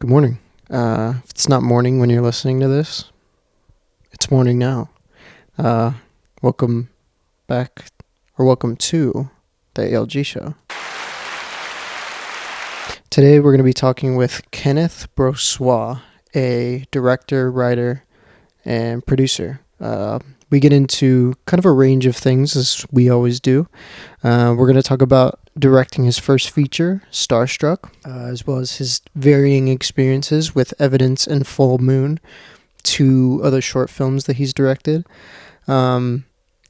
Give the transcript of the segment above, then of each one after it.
Good morning. If it's not morning when you're listening to this, it's morning now. Welcome back, or welcome to the ALG Show. Today we're going to be talking with Kenneth Brossoie, a director, writer, and producer. We get into kind of a range of things, as we always do. We're going to talk about directing his first feature, Starstruck, as well as his varying experiences with Evidence and Full Moon, two other short films that he's directed. And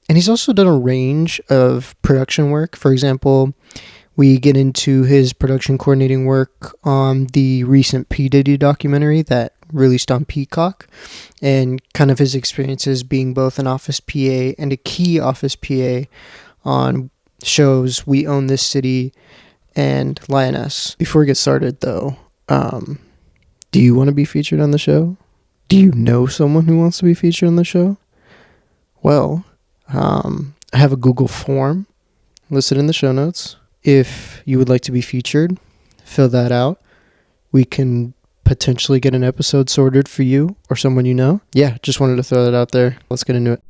he's also done a range of production work. For example, we get into his production coordinating work on the recent P. Diddy documentary that released on Peacock, and kind of his experiences being both an office PA and a key office PA on shows We Own This City and Lioness. Before we get started, though, do you want to be featured on the show? Do you know someone who wants to be featured on the show? Well, I have a Google form listed in the show notes. If you would like to be featured, fill that out. We can potentially get an episode sorted for you or someone you know. Yeah, just wanted to throw that out there. Let's get into it.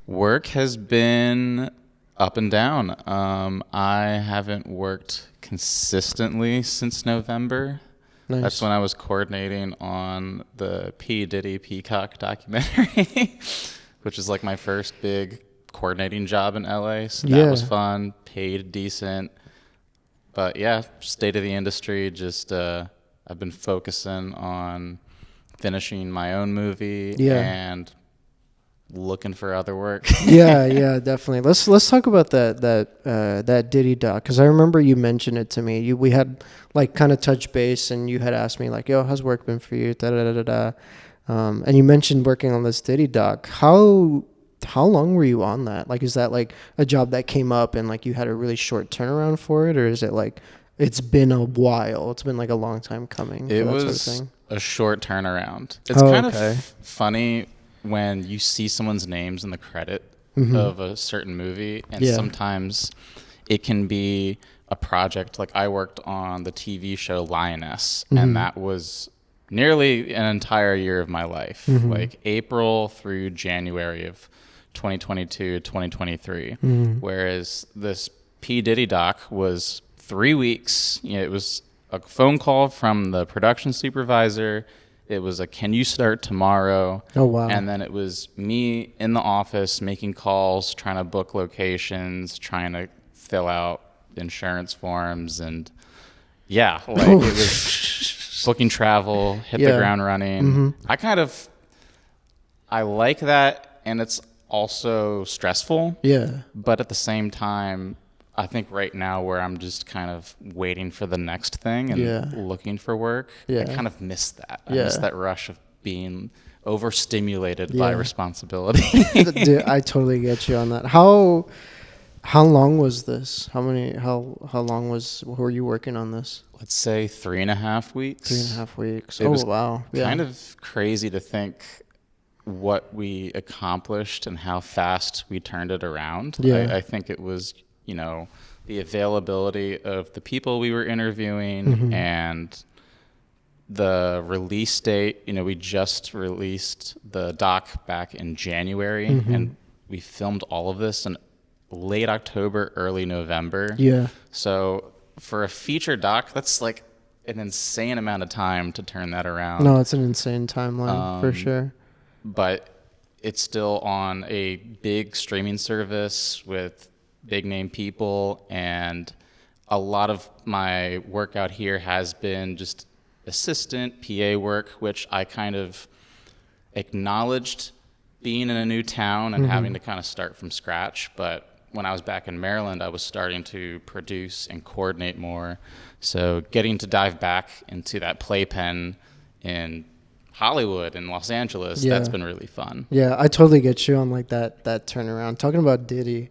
Work has been up and down. I haven't worked consistently since November. Nice. That's when I was coordinating on the P. Diddy Peacock documentary, which is like my first big coordinating job in LA. So that was fun, paid decent. But yeah, state of the industry, just I've been focusing on finishing my own movie and looking for other work. yeah, definitely. Let's talk about that Diddy doc, because I remember you mentioned it to me. We had like kind of touch base, and you had asked me like, "Yo, how's work been for you?" And you mentioned working on this Diddy doc. How long were you on that? Like, is that like a job that came up and like you had a really short turnaround for it, or is it like it's been a while? It's been like a long time coming. It was sort of thing? a short turnaround. It's kind of funny when you see someone's names in the credit of a certain movie, and sometimes it can be a project. Like I worked on the TV show Lioness, and that was nearly an entire year of my life, like April through January of 2022, 2023. Whereas this P. Diddy doc was 3 weeks. It was a phone call from the production supervisor. It was a, can you start tomorrow? Oh, wow. And then it was me in the office making calls, trying to book locations, trying to fill out insurance forms. And yeah, like it was booking travel, hit the ground running. I like that. And it's also stressful. Yeah. But at the same time, I think right now where I'm just kind of waiting for the next thing and looking for work, I kind of miss that. I miss that rush of being overstimulated by responsibility. Dude, I totally get you on that. How long was this? How long were you working on this? Let's say 3.5 weeks. 3.5 weeks. It was wow. Yeah. Kind of crazy to think what we accomplished and how fast we turned it around. I think it was, the availability of the people we were interviewing and the release date. We just released the doc back in January, and we filmed all of this in late October, early November. Yeah. So for a feature doc, that's like an insane amount of time to turn that around. No, it's an insane timeline for sure. But it's still on a big streaming service with big name people, and a lot of my work out here has been just assistant PA work, which I kind of acknowledged being in a new town and having to kind of start from scratch. But when I was back in Maryland, I was starting to produce and coordinate more. So getting to dive back into that playpen in Hollywood and Los Angeles, that's been really fun. Yeah, I totally get you on like that turnaround. Talking about Diddy,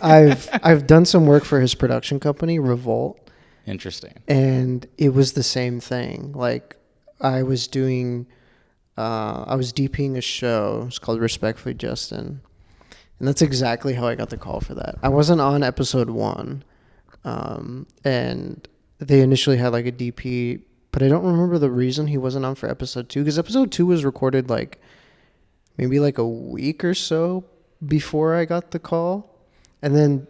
I've done some work for his production company, Revolt. Interesting. And it was the same thing. Like I was DPing a show. It's called Respectfully Justin. And that's exactly how I got the call for that. I wasn't on episode 1. And they initially had like a DP, but I don't remember the reason he wasn't on for episode 2, because episode 2 was recorded like maybe like a week or so before I got the call. And then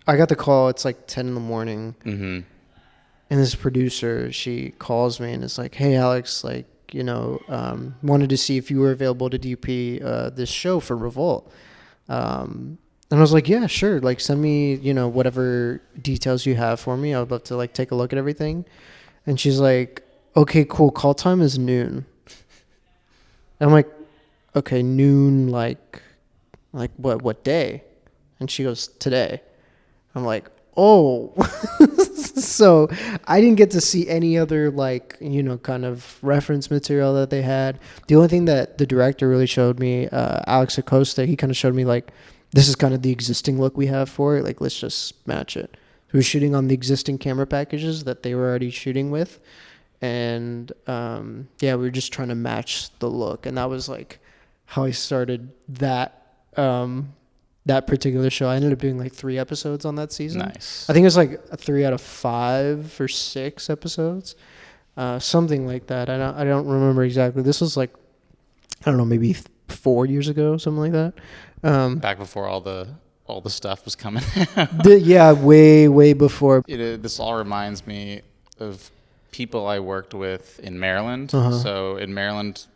I got the call, it's like 10 in the morning. Mm-hmm. And this producer, she calls me and is like, hey, Alex, like, wanted to see if you were available to DP this show for Revolt. And I was like, yeah, sure. Like, send me, whatever details you have for me. I would love to, like, take a look at everything. And she's like, okay, cool. Call time is noon. And I'm like, okay, noon, like what day? And she goes, today. I'm like, oh. So I didn't get to see any other, like, kind of reference material that they had. The only thing that the director really showed me, Alex Acosta, he kind of showed me, like, this is kind of the existing look we have for it. Like, let's just match it. We were shooting on the existing camera packages that they were already shooting with. And, we were just trying to match the look. And that was, like, how I started that particular show. I ended up doing like 3 episodes on that season. Nice. I think it was like 3 out of 5 or 6 episodes, something like that. I don't remember exactly. This was like, I don't know, maybe 4 years ago, something like that. Back before all the stuff was coming. way before. This all reminds me of people I worked with in Maryland. Uh-huh. So in Maryland,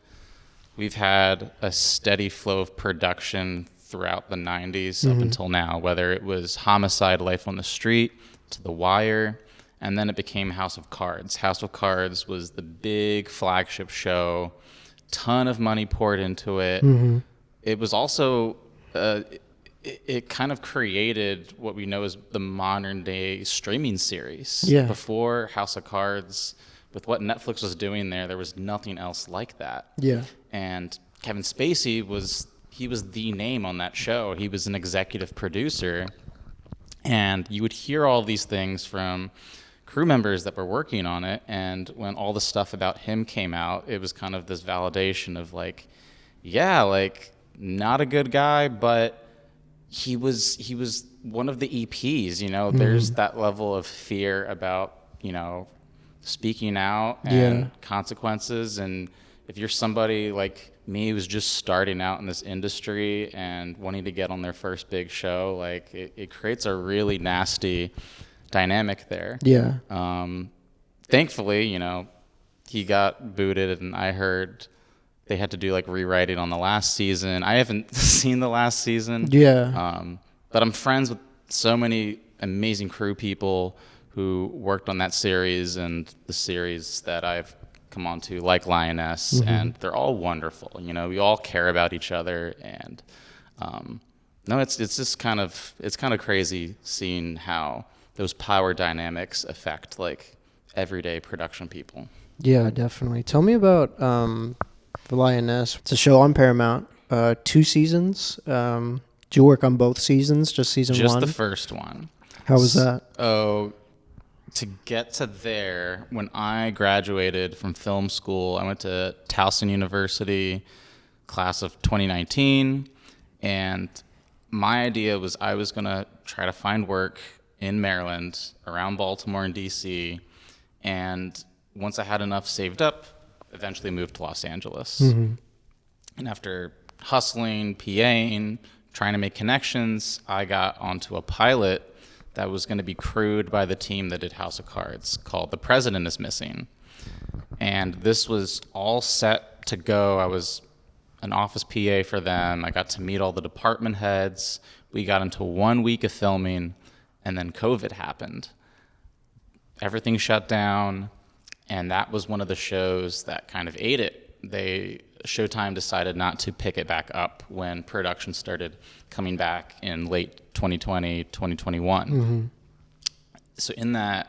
we've had a steady flow of production throughout the 90s up until now, whether it was Homicide: Life on the Street to The Wire, and then it became House of Cards. House of Cards was the big flagship show, ton of money poured into it. It was also, it kind of created what we know as the modern day streaming series. Yeah. Before House of Cards, with what Netflix was doing there was nothing else like that. Yeah. And Kevin Spacey was the name on that show. He was an executive producer, and you would hear all these things from crew members that were working on it. And when all the stuff about him came out, it was kind of this validation of like, yeah, like, not a good guy, but he was one of the EPs, there's that level of fear about, speaking out and consequences. And if you're somebody like me who's just starting out in this industry and wanting to get on their first big show, like, it creates a really nasty dynamic there. Yeah. Thankfully, he got booted, and I heard they had to do like rewriting on the last season. I haven't seen the last season. Yeah. But I'm friends with so many amazing crew people who worked on that series and the series that I've come on to, like Lioness, and they're all wonderful. We all care about each other, and it's just kind of crazy seeing how those power dynamics affect like everyday production people. Yeah, definitely. Tell me about The Lioness. It's a show on Paramount. 2 seasons. Did you work on both seasons? Just season 1? Just the first one. How was that? Oh, to get to there, when I graduated from film school, I went to Towson University, class of 2019, and my idea was I was going to try to find work in Maryland, around Baltimore and DC, and once I had enough saved up, eventually moved to Los Angeles. And after hustling, PAing, trying to make connections, I got onto a pilot that was going to be crewed by the team that did House of Cards, called The President is Missing. And this was all set to go. I was an office PA for them. I got to meet all the department heads. We got into 1 week of filming, and then COVID happened. Everything shut down, and that was one of the shows that kind of ate it. Showtime decided not to pick it back up when production started coming back in late 2020, 2021. So in that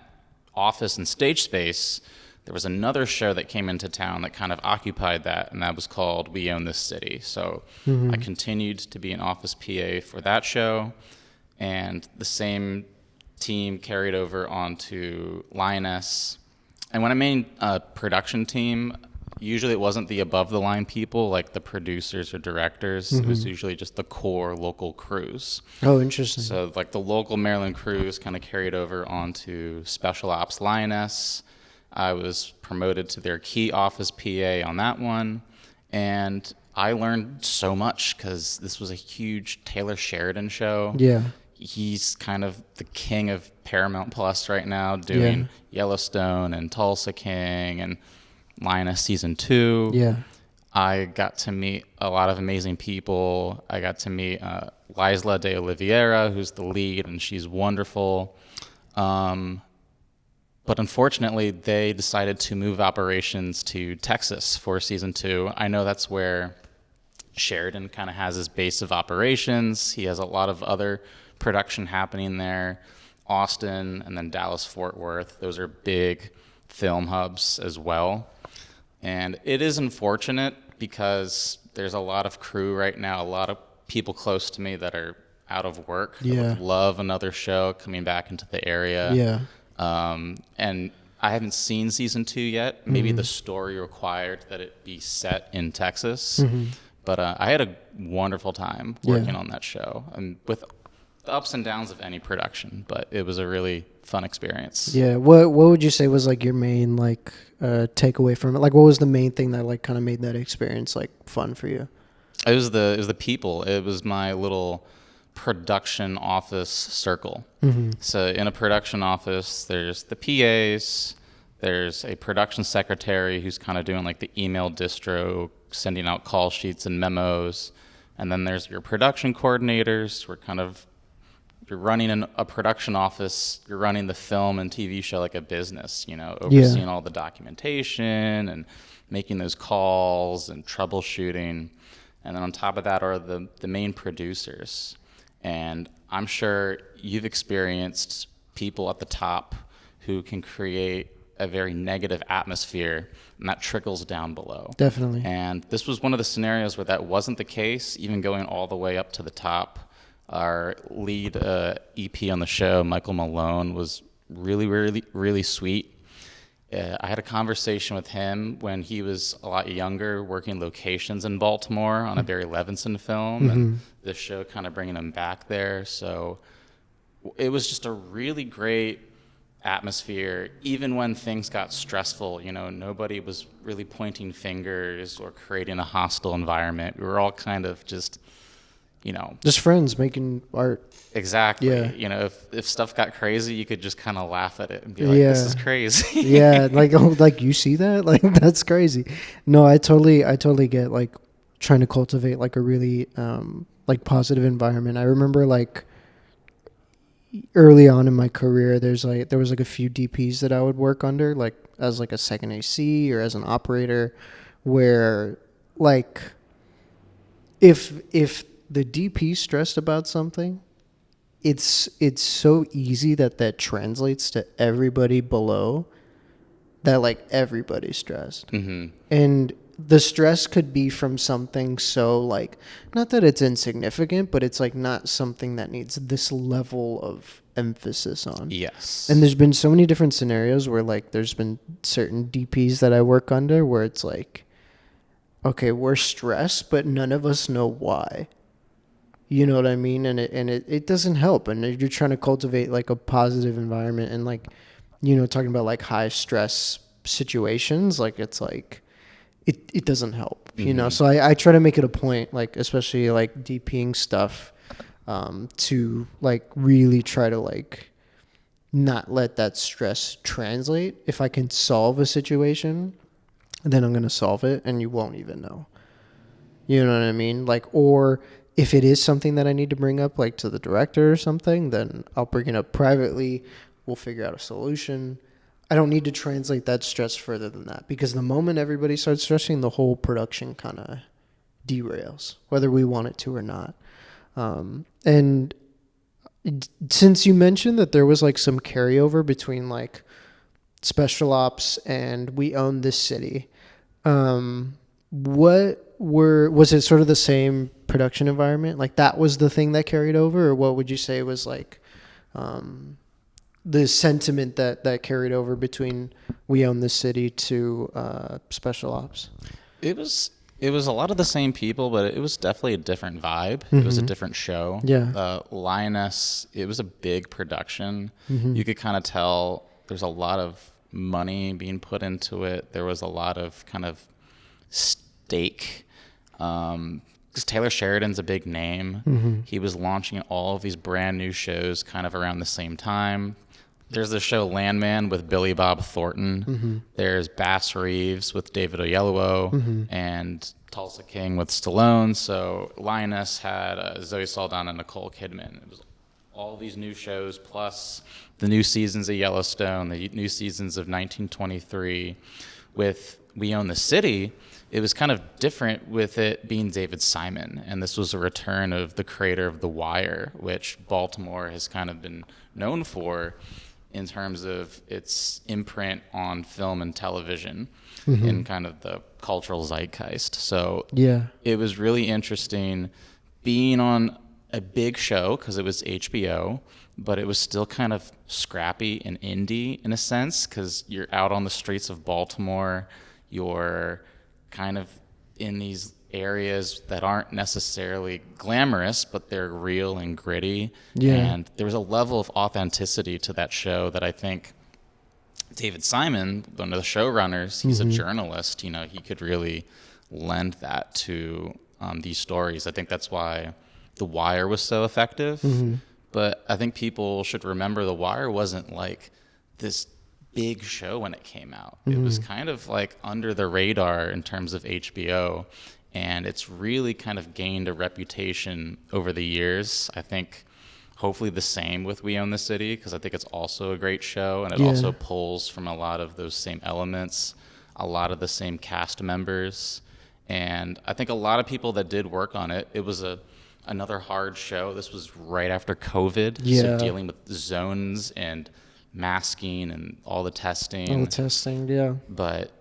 office and stage space, there was another show that came into town that kind of occupied that, and that was called We Own This City. So I continued to be an office PA for that show, and the same team carried over onto Lioness. And when I mean production team, usually it wasn't the above the line people like the producers or directors. It was usually just the core local crews. Oh, interesting. So like the local Maryland crews kind of carried over onto Special Ops Lioness. I was promoted to their key office PA on that one, and I learned so much because this was a huge Taylor Sheridan show. Yeah. He's kind of the king of Paramount Plus right now, doing Yellowstone and Tulsa King and Lioness Season 2. Yeah. I got to meet a lot of amazing people. I got to meet Lisla de Oliveira, who's the lead, and she's wonderful. But unfortunately, they decided to move operations to Texas for Season 2. I know that's where Sheridan kind of has his base of operations. He has a lot of other production happening there. Austin and then Dallas-Fort Worth. Those are big film hubs as well. And it is unfortunate because there's a lot of crew right now, a lot of people close to me that are out of work. Yeah. That would love another show coming back into the area. Yeah. And I haven't seen Season 2 yet. Maybe the story required that it be set in Texas. But I had a wonderful time working on that show, and with the ups and downs of any production, but it was a really fun experience. Yeah. What would you say was like your main like takeaway from it? Like, what was the main thing that like kind of made that experience like fun for you? It was the people. It was my little production office circle. So in a production office, there's the PAs, there's a production secretary who's kind of doing like the email distro, sending out call sheets and memos, and then there's your production coordinators. You're running a production office, you're running the film and TV show like a business, overseeing all the documentation and making those calls and troubleshooting. And then on top of that are the main producers. And I'm sure you've experienced people at the top who can create a very negative atmosphere, and that trickles down below. Definitely. And this was one of the scenarios where that wasn't the case, even going all the way up to the top. Our lead EP on the show, Michael Malone, was really, really, really sweet. I had a conversation with him when he was a lot younger, working locations in Baltimore on a Barry Levinson film, and the show kind of bringing him back there. So it was just a really great atmosphere. Even when things got stressful, nobody was really pointing fingers or creating a hostile environment. We were all kind of just friends making art. Exactly. Yeah. If stuff got crazy, you could just kind of laugh at it and be like, this is crazy. Yeah. Like you see that? Like, that's crazy. No, I totally get like trying to cultivate like a really, like positive environment. I remember like early on in my career, there was like a few DPs that I would work under, like as like a second AC or as an operator, where like if the DP stressed about something, it's so easy that translates to everybody below, that like everybody's stressed. And the stress could be from something so like, not that it's insignificant, but it's like not something that needs this level of emphasis on. Yes. And there's been so many different scenarios where like there's been certain DPs that I work under where it's like, okay, we're stressed, but none of us know why. You know what I mean? And it doesn't help. And you're trying to cultivate like a positive environment and like, talking about like high stress situations, like it's like, it doesn't help, So I try to make it a point, like, especially like DPing stuff, to like really try to like not let that stress translate. If I can solve a situation, then I'm going to solve it and you won't even know. You know what I mean? Like, or if it is something that I need to bring up, like to the director or something, then I'll bring it up privately. We'll figure out a solution. I don't need to translate that stress further than that, because the moment everybody starts stressing, the whole production kind of derails, whether we want it to or not. And since you mentioned that there was like some carryover between like Special Ops and We Own This City, was it sort of the same production environment? Like that was the thing that carried over, or what would you say was like the sentiment that carried over between We Own the City to Special Ops? It was a lot of the same people, but it was definitely a different vibe. It was a different show. Yeah. Lioness, it was a big production. Mm-hmm. You could kind of tell there's a lot of money being put into it. There was a lot of kind of stake. Because Taylor Sheridan's a big name. Mm-hmm. He was launching all of these brand new shows kind of around the same time. There's the show Landman with Billy Bob Thornton. Mm-hmm. There's Bass Reeves with David Oyelowo, Mm-hmm. and Tulsa King with Stallone. So Lioness had Zoe Saldana and Nicole Kidman. It was all these new shows, plus the new seasons of Yellowstone, the new seasons of 1923. With We Own the City, it was kind of different with it being David Simon. And this was a return of the creator of The Wire, which Baltimore has kind of been known for in terms of its imprint on film and television in kind of the cultural zeitgeist. So it was really interesting being on a big show because it was HBO, but it was still kind of scrappy and indie in a sense because you're out on the streets of Baltimore. You're kind of in these areas that aren't necessarily glamorous, but they're real and gritty. Yeah. And there was a level of authenticity to that show that I think David Simon, one of the showrunners, he's a journalist, he could really lend that to these stories. I think that's why The Wire was so effective. But I think people should remember The Wire wasn't like this big show when it came out. It was kind of like under the radar in terms of HBO, and it's really kind of gained a reputation over the years. I think hopefully the same with We Own the City, because I think it's also a great show, and it also pulls from a lot of those same elements, a lot of the same cast members. And I think a lot of people that did work on it, it was another hard show. This was right after COVID, so dealing with zones and masking and all the testing. But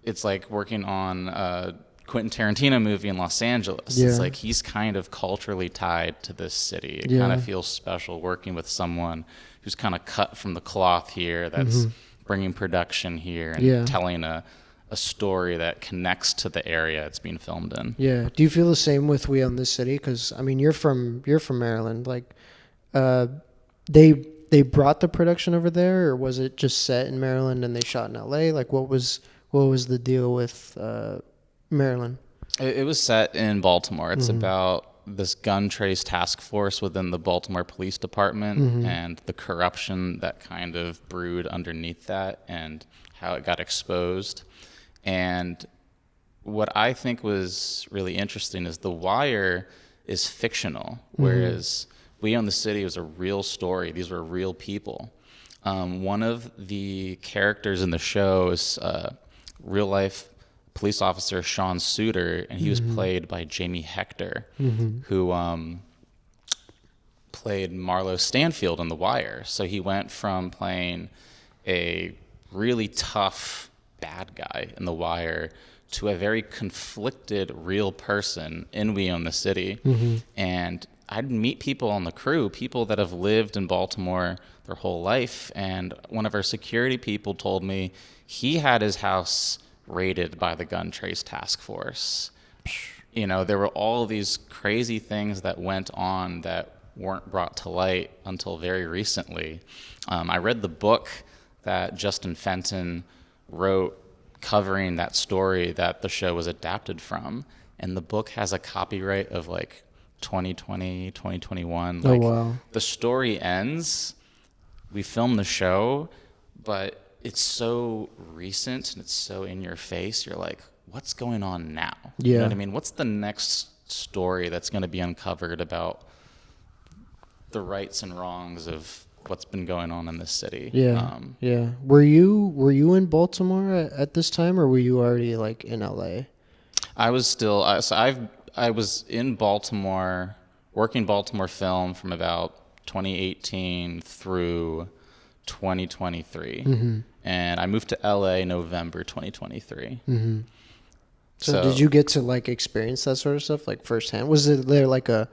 it's like working on a Quentin Tarantino movie in Los Angeles. It's like he's kind of culturally tied to this city. It kind of feels special working with someone who's kind of cut from the cloth here, that's bringing production here and telling a story that connects to the area it's being filmed in. Yeah. Do you feel the same with We Own the City? Because I mean, you're from Maryland. Like, they brought the production over there, or was it just set in Maryland and they shot in LA? Like, what was the deal with Maryland? It was set in Baltimore. It's about this gun trace task force within the Baltimore Police Department and the corruption that kind of brewed underneath that and how it got exposed. And what I think was really interesting is The Wire is fictional, whereas We Own the City was a real story. These were real people. One of the characters in the show is real life police officer Sean Suter, and he was played by Jamie Hector, who played Marlo Stanfield in The Wire. So he went from playing a really tough bad guy in The Wire to a very conflicted real person in We Own the City. And I'd meet people on the crew, people that have lived in Baltimore their whole life, and one of our security people told me he had his house raided by the gun trace task force. There were all these crazy things that went on that weren't brought to light until very recently. I read the book that Justin Fenton wrote covering that story that the show was adapted from, and the book has a copyright of like 2020, 2021. Oh, wow. The story ends, we filmed the show, but it's so recent and it's so in your face. You're like, what's going on now? You know what I mean? What's the next story that's going to be uncovered about the rights and wrongs of what's been going on in this city? Were you in Baltimore at this time, or were you already like in LA? I was still. I was in Baltimore, working Baltimore film from about 2018 through 2023, and I moved to LA November 2023. So did you get to like experience that sort of stuff like firsthand? Was it there like a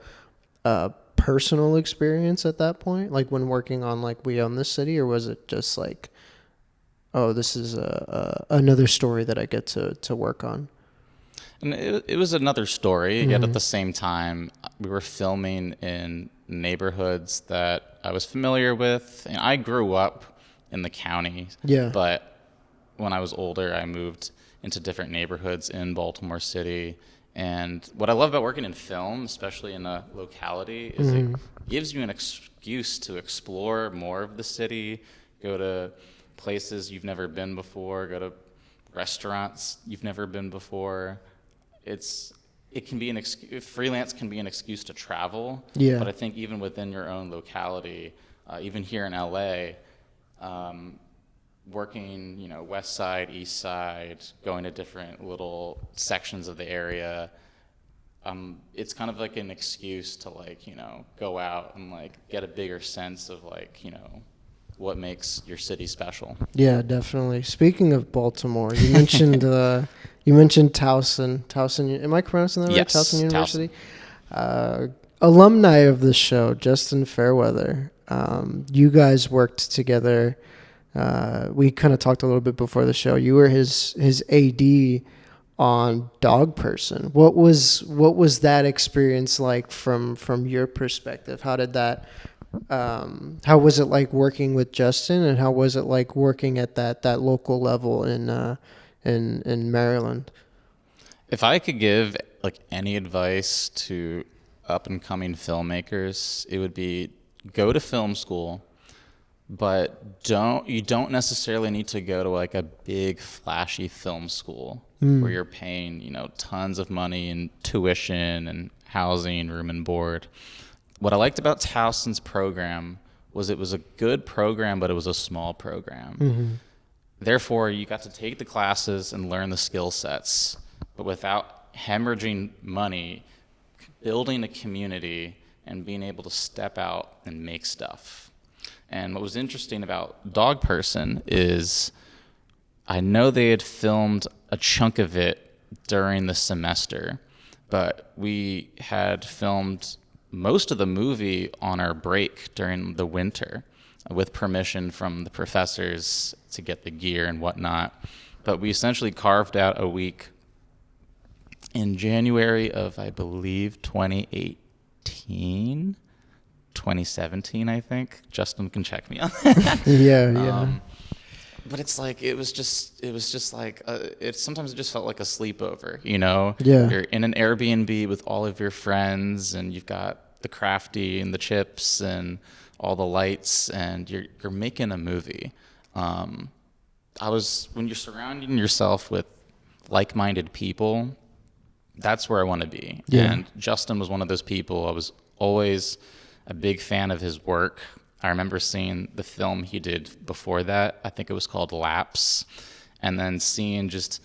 personal experience at that point, like when working on like We Own This City, or was it just like, oh, this is another story that I get to work on? And it was another story, yet at the same time, we were filming in neighborhoods that I was familiar with. And I grew up in the county, but when I was older, I moved into different neighborhoods in Baltimore City. And what I love about working in film, especially in a locality, is it gives you an excuse to explore more of the city, go to places you've never been before, go to restaurants you've never been before. It can be an excuse. Freelance can be an excuse to travel. Yeah. But I think even within your own locality, even here in LA, working, west side, east side, going to different little sections of the area, it's kind of like an excuse to go out and get a bigger sense of what makes your city special. Yeah, definitely. Speaking of Baltimore, you mentioned Towson. Towson, am I pronouncing that right? Yes, Towson University. Alumni of the show, Justin Fairweather. You guys worked together. We kind of talked a little bit before the show. You were his AD on Dog Person. What was that experience like from your perspective? How did that? How was it like working with Justin, and how was it like working at that local level in Maryland? If I could give any advice to up and coming filmmakers, it would be go to film school, but you don't necessarily need to go to a big flashy film school where you're paying, tons of money in tuition and housing, room and board. What I liked about Towson's program was it was a good program, but it was a small program. Therefore, you got to take the classes and learn the skill sets, but without hemorrhaging money, building a community, and being able to step out and make stuff. And what was interesting about Dog Person is I know they had filmed a chunk of it during the semester, but we had filmed most of the movie on our break during the winter with permission from the professors to get the gear and whatnot. But we essentially carved out a week in January of, I believe, 2017, I think. Justin can check me on that. Yeah. But it's sometimes it just felt like a sleepover, Yeah. You're in an Airbnb with all of your friends, and you've got the crafty and the chips and all the lights, and you're making a movie. When you're surrounding yourself with like-minded people, that's where I want to be. Yeah. And Justin was one of those people. I was always a big fan of his work. I remember seeing the film he did before that. I think it was called Lapse. And then seeing just,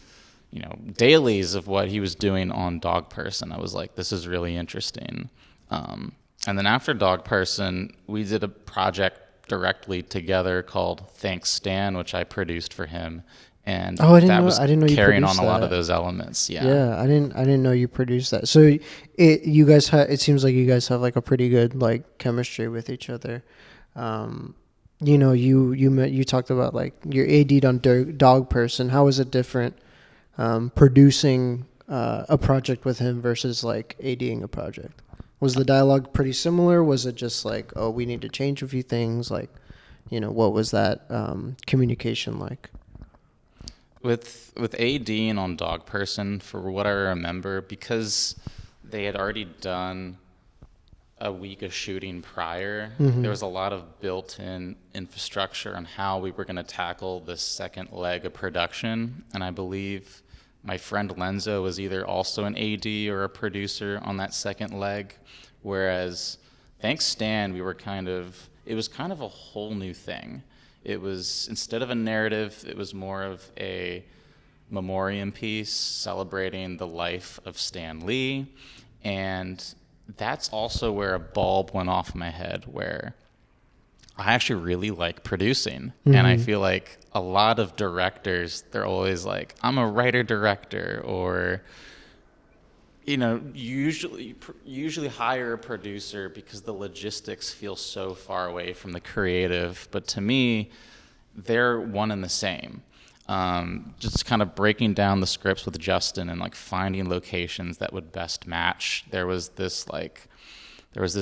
dailies of what he was doing on Dog Person. I was like, this is really interesting. And then after Dog Person, we did a project directly together called Thanks Stan, which I produced for him. And I didn't know you carrying on produced a lot that. of those elements. Yeah, I didn't know you produced that. So it seems like you guys have a pretty good chemistry with each other. You talked about your AD'd on Dog Person. How is it different producing a project with him versus ADing a project? Was the dialogue pretty similar? Was it just oh, we need to change a few things? What was that communication like? With ADing on Dog Person, for what I remember, because they had already done a week of shooting prior, there was a lot of built-in infrastructure on how we were going to tackle the second leg of production. And I believe my friend Lenzo was either also an AD or a producer on that second leg, whereas Thanks Stan, it was kind of a whole new thing. It was, instead of a narrative, it was more of a memoriam piece celebrating the life of Stan Lee. And that's also where a bulb went off in my head, where I actually really like producing. And I feel like a lot of directors, they're always like, I'm a writer-director, or usually hire a producer because the logistics feel so far away from the creative. But to me, they're one and the same. Just kind of breaking down the scripts with Justin and like finding locations that would best match. There was this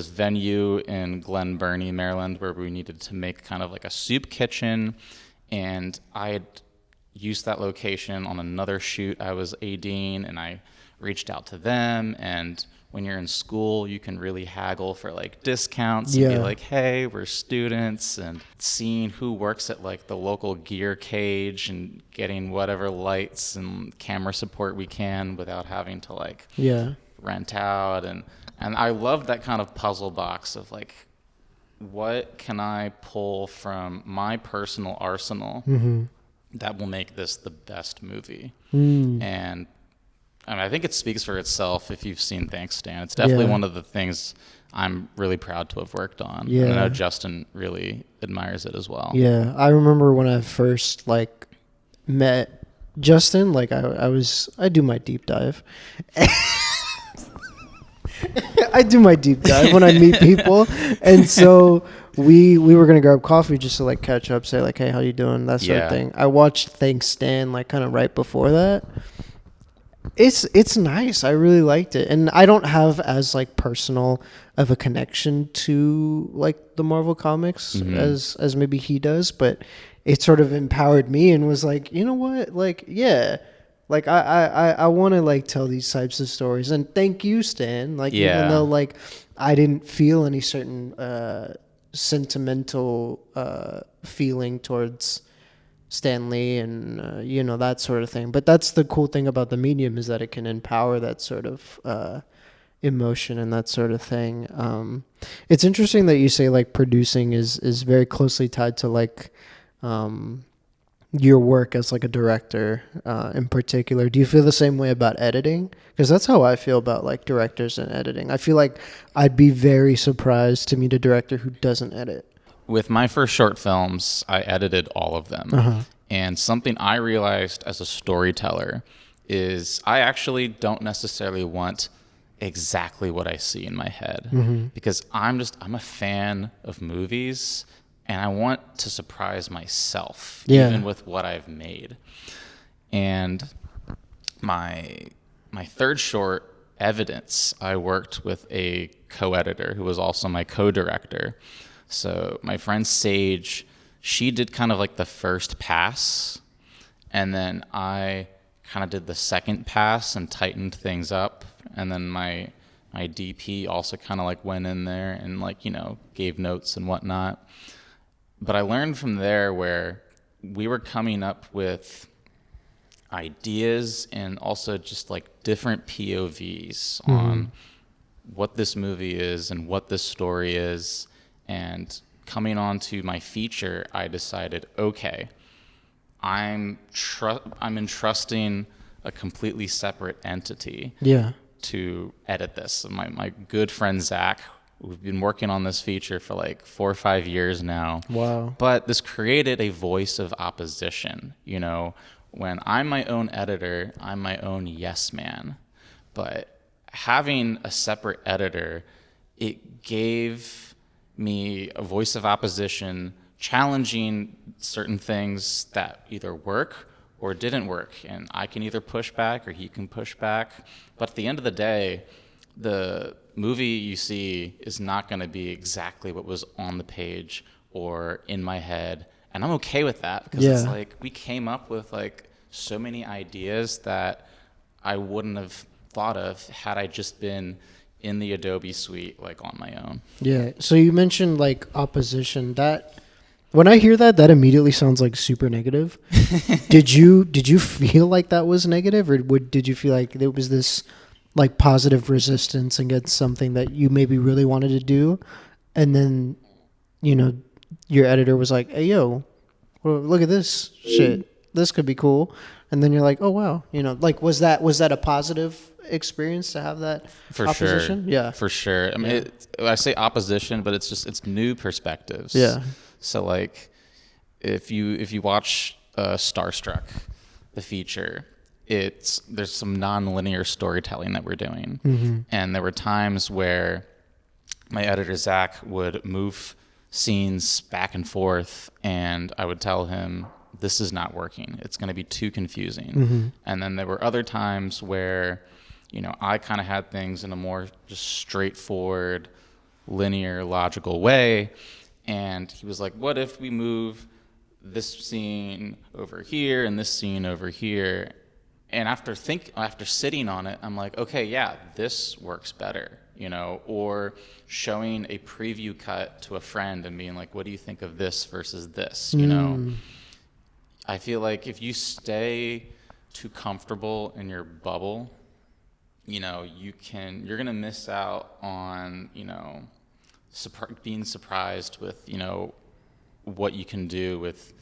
venue in Glen Burnie, Maryland, where we needed to make kind of like a soup kitchen, and I had used that location on another shoot I was ADing, and I reached out to them. And when you're in school, you can really haggle for like discounts and be like, hey, we're students, and seeing who works at like the local gear cage and getting whatever lights and camera support we can without having to like rent out. And I love that kind of puzzle box of like, what can I pull from my personal arsenal that will make this the best movie? And I mean, I think it speaks for itself if you've seen Thanks, Stan. It's definitely one of the things I'm really proud to have worked on. And I know Justin really admires it as well. Yeah, I remember when I first like met Justin, like I do my deep dive. I do my deep dive when I meet people, and so we were gonna grab coffee just to like catch up, say like, hey, how you doing, that sort of thing. I watched Thanks, Stan like kind of right before that. It's nice. I really liked it, and I don't have as like personal of a connection to like the Marvel comics as maybe he does, but it sort of empowered me and was like, you know what, like like I want to like tell these types of stories, and thank you, Stan. Like even though like I didn't feel any certain sentimental feeling towards Stan Lee and that sort of thing, but that's the cool thing about the medium, is that it can empower that sort of emotion and that sort of thing. It's interesting that you say like producing is very closely tied to like your work as like a director in particular. Do you feel the same way about editing? Because that's how I feel about like directors and editing. I feel like I'd be very surprised to meet a director who doesn't edit. With my first short films, I edited all of them. And something I realized as a storyteller is I actually don't necessarily want exactly what I see in my head, because I'm a fan of movies, and I want to surprise myself even with what I've made. And my third short, Evidence, I worked with a co-editor who was also my co-director. So my friend Sage, she did kind of like the first pass, and then I kind of did the second pass and tightened things up. And then my DP also kind of like went in there and like, gave notes and whatnot. But I learned from there where we were coming up with ideas and also just like different POVs on what this movie is and what this story is. And coming on to my feature, I decided, okay, I'm entrusting a completely separate entity to edit this. My good friend Zach, we've been working on this feature for like 4 or 5 years now. Wow. But this created a voice of opposition. When I'm my own editor, I'm my own yes man. But having a separate editor, it gave me a voice of opposition, challenging certain things that either work or didn't work. And I can either push back or he can push back. But at the end of the day, the movie you see is not going to be exactly what was on the page or in my head. And I'm okay with that, because it's like we came up with like so many ideas that I wouldn't have thought of had I just been in the Adobe suite, like on my own. Yeah. So you mentioned like opposition. That when I hear that immediately sounds like super negative. Did you feel like that was negative, or did you feel like there was this like positive resistance against something that you maybe really wanted to do, and then your editor was like, "Hey, yo, well, look at this shit. This could be cool," and then you're like, "Oh wow," like was that a positive experience to have that for opposition? Sure. Yeah, for sure. I mean, I say opposition, but it's new perspectives. Yeah. So like, if you watch Starstruck, the feature, there's some non-linear storytelling that we're doing. And there were times where my editor Zach would move scenes back and forth, and I would tell him, this is not working, it's going to be too confusing. And then there were other times where, you know, I kind of had things in a more just straightforward, linear, logical way, and he was like, what if we move this scene over here and this scene over here? And after sitting on it, I'm like, okay, yeah, this works better, you know. Or showing a preview cut to a friend and being like, what do you think of this versus this, you know? I feel like if you stay too comfortable in your bubble, you know, you're gonna miss out on, you know, being surprised with, you know, what you can do with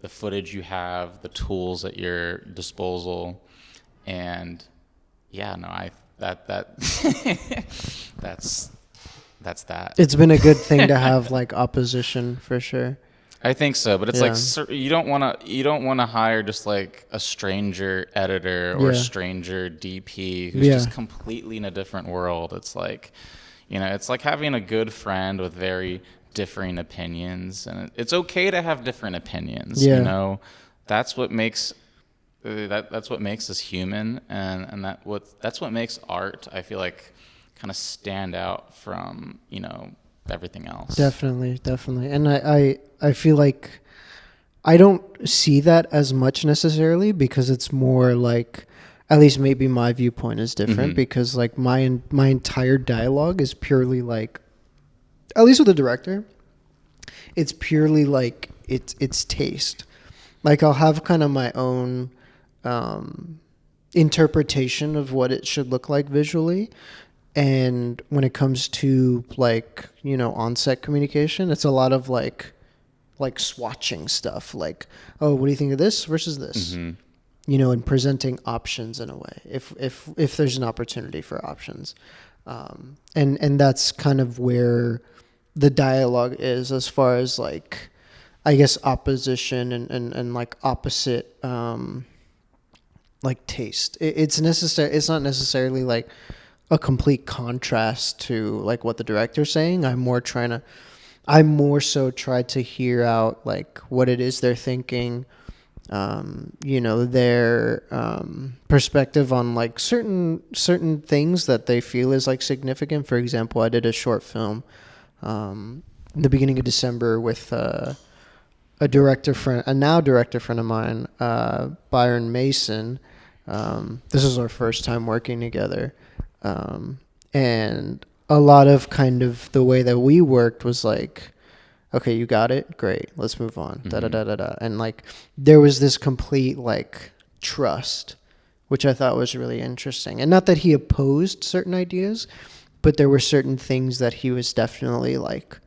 the footage you have, the tools at your disposal. And yeah, no, that's that. It's been a good thing to have like opposition for sure. I think so, but it's like you don't want to hire just like a stranger editor or a stranger DP who's just completely in a different world. It's like, you know, it's like having a good friend with very differing opinions, and it's okay to have different opinions. You know, that's what makes that's what makes us human, and that's what makes art, I feel like, kind of stand out from, you know, everything else. Definitely. And I feel like I don't see that as much necessarily, because it's more like, at least maybe my viewpoint is different, because like my entire dialogue is purely like, at least with the director, it's purely like it's taste. Like I'll have kind of my own interpretation of what it should look like visually. And when it comes to like, you know, on-set communication, it's a lot of like swatching stuff. Like, oh, what do you think of this versus this? You know, and presenting options in a way, if there's an opportunity for options. And that's kind of where the dialogue is, as far as like, I guess, opposition and like opposite, like taste. It's not necessarily like a complete contrast to like what the director's saying. I more so try to hear out like what it is they're thinking, you know, their perspective on like certain things that they feel is like significant. For example, I did a short film in the beginning of December with a now director friend of mine, Byron Mason. This is our first time working together. And a lot of kind of the way that we worked was like, okay, you got it, great, let's move on. And like there was this complete like trust, which I thought was really interesting. And not that he opposed certain ideas, but there were certain things that he was definitely like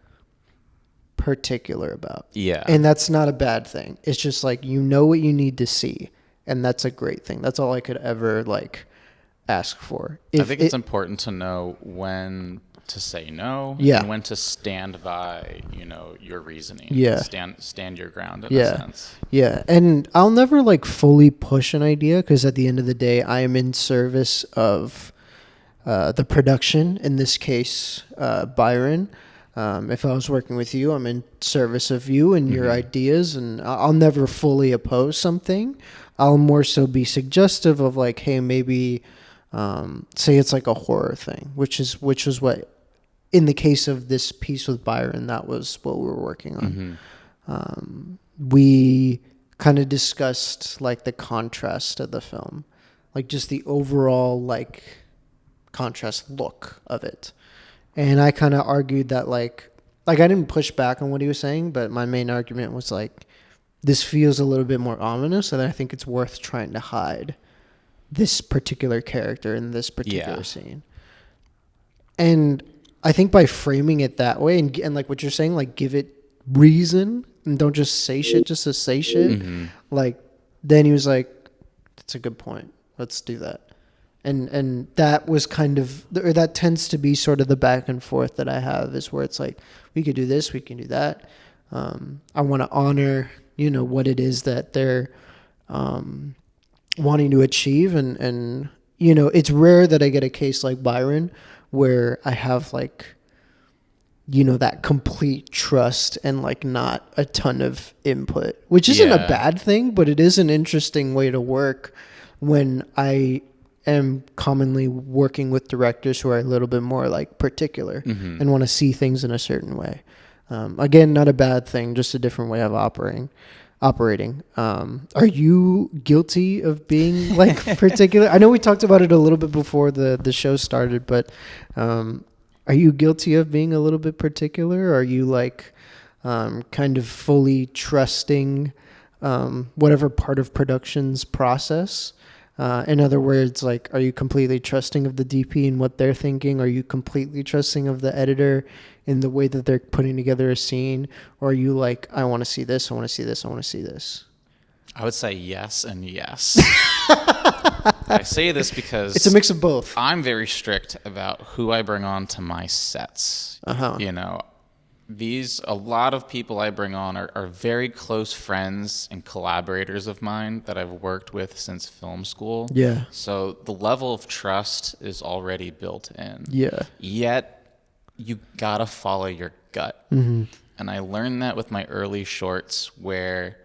particular about. Yeah. And that's not a bad thing. It's just like, you know what you need to see, and that's a great thing. That's all I could ever like ask for. I think it's important to know when to say no, and when to stand by, you know, your reasoning. Stand your ground in a sense. Yeah. And I'll never like fully push an idea, because at the end of the day, I am in service of the production, in this case, Byron. If I was working with you, I'm in service of you and your ideas, and I'll never fully oppose something. I'll more so be suggestive of like, hey, maybe say it's like a horror thing, which was what, in the case of this piece with Byron, that was what we were working on. We kind of discussed like the contrast of the film, like just the overall like contrast look of it. And I kind of argued that like I didn't push back on what he was saying, but my main argument was like, this feels a little bit more ominous, and I think it's worth trying to hide this particular character in this particular scene. And I think by framing it that way, and like what you're saying, like give it reason and don't just say shit just to say shit. Like then he was like, that's a good point, let's do that. And that was kind of, or that tends to be sort of the back and forth that I have, is where it's like, we could do this, we can do that. I want to honor, you know, what it is that they're wanting to achieve. And you know, it's rare that I get a case like Byron where I have like, you know, that complete trust and like not a ton of input, which isn't a bad thing, but it is an interesting way to work when I am commonly working with directors who are a little bit more like particular and want to see things in a certain way. Again, not a bad thing, just a different way of operating. Are you guilty of being like particular? I know we talked about it a little bit before the show started, but are you guilty of being a little bit particular? Are you like kind of fully trusting whatever part of production's process? In other words, like, are you completely trusting of the DP and what they're thinking? Are you completely trusting of the editor in the way that they're putting together a scene? Or are you like, I want to see this, I want to see this, I want to see this? I would say yes and yes. I say this because it's a mix of both. I'm very strict about who I bring on to my sets. You know, a lot of people I bring on are very close friends and collaborators of mine that I've worked with since film school. Yeah. So the level of trust is already built in. Yeah. Yet you gotta follow your gut. And I learned that with my early shorts where,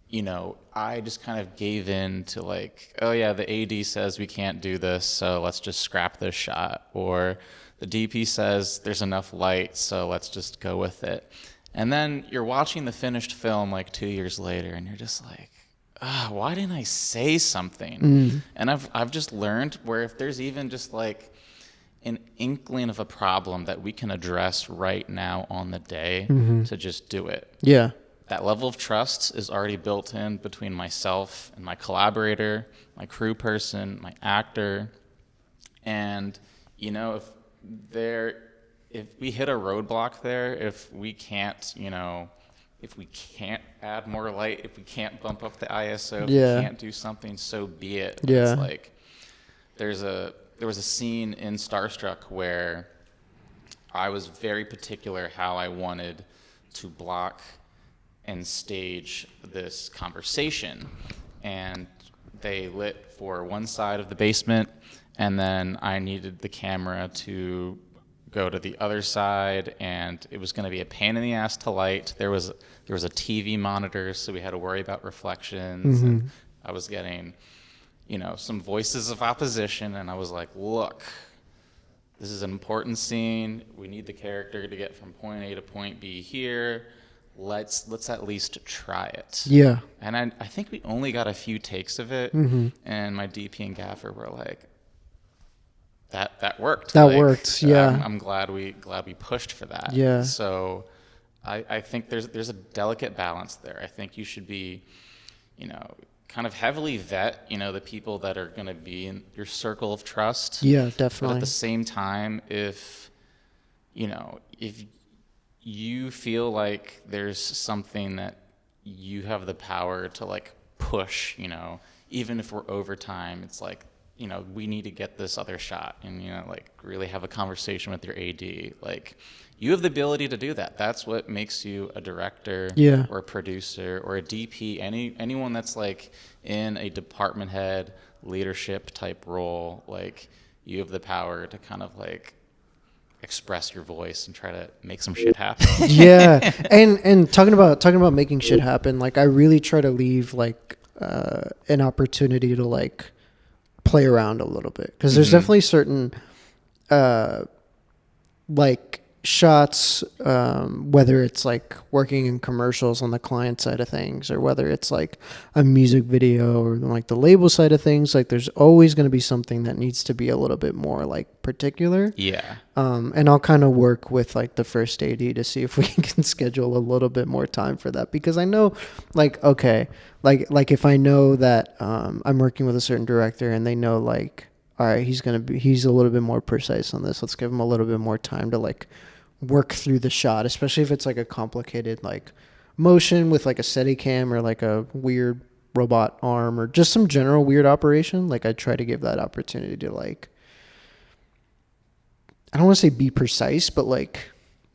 you know, I just kind of gave in to like, oh yeah, the AD says we can't do this, so let's just scrap this shot. Or the DP says there's enough light, so let's just go with it. And then you're watching the finished film like 2 years later, and you're just like, why didn't I say something? And I've just learned where if there's even just like an inkling of a problem that we can address right now on the day, to just do it. Yeah. That level of trust is already built in between myself and my collaborator, my crew person, my actor. And, you know, if we hit a roadblock there, if we can't add more light, if we can't bump up the ISO, if we can't do something, so be it. Yeah. It's like there was a scene in Starstruck where I was very particular how I wanted to block and stage this conversation, and they lit for one side of the basement, and then I needed the camera to go to the other side, and it was going to be a pain in the ass to light. There was a TV monitor, so we had to worry about reflections, and I was getting, you know, some voices of opposition, and I was like, look, this is an important scene. We need the character to get from point A to point B here. Let's at least try it. Yeah. And I think we only got a few takes of it, and my DP and gaffer were like, that worked. That like, worked. Yeah. I'm glad we pushed for that. Yeah. So I think there's a delicate balance there. I think you should be, you know, kind of heavily vet, you know, the people that are going to be in your circle of trust. Yeah, definitely. But at the same time, if you feel like there's something that you have the power to like push, you know, even if we're over time, it's like, you know, we need to get this other shot, and, you know, like really have a conversation with your AD. Like, you have the ability to do that. That's what makes you a director or a producer or a DP, anyone that's like in a department head leadership type role. Like, you have the power to kind of like express your voice and try to make some shit happen. Yeah. And talking about making shit happen, like, I really try to leave like an opportunity to like play around a little bit, because there's definitely certain like shots, whether it's like working in commercials on the client side of things, or whether it's like a music video or like the label side of things, like there's always going to be something that needs to be a little bit more like particular. Yeah. And I'll kind of work with like the first AD to see if we can schedule a little bit more time for that, because I know, like, okay, like if I know that I'm working with a certain director and they know like, all right, he's a little bit more precise on this, let's give him a little bit more time to like work through the shot, especially if it's like a complicated like motion with like a Steadicam or like a weird robot arm or just some general weird operation. Like, I try to give that opportunity to like, I don't want to say be precise, but like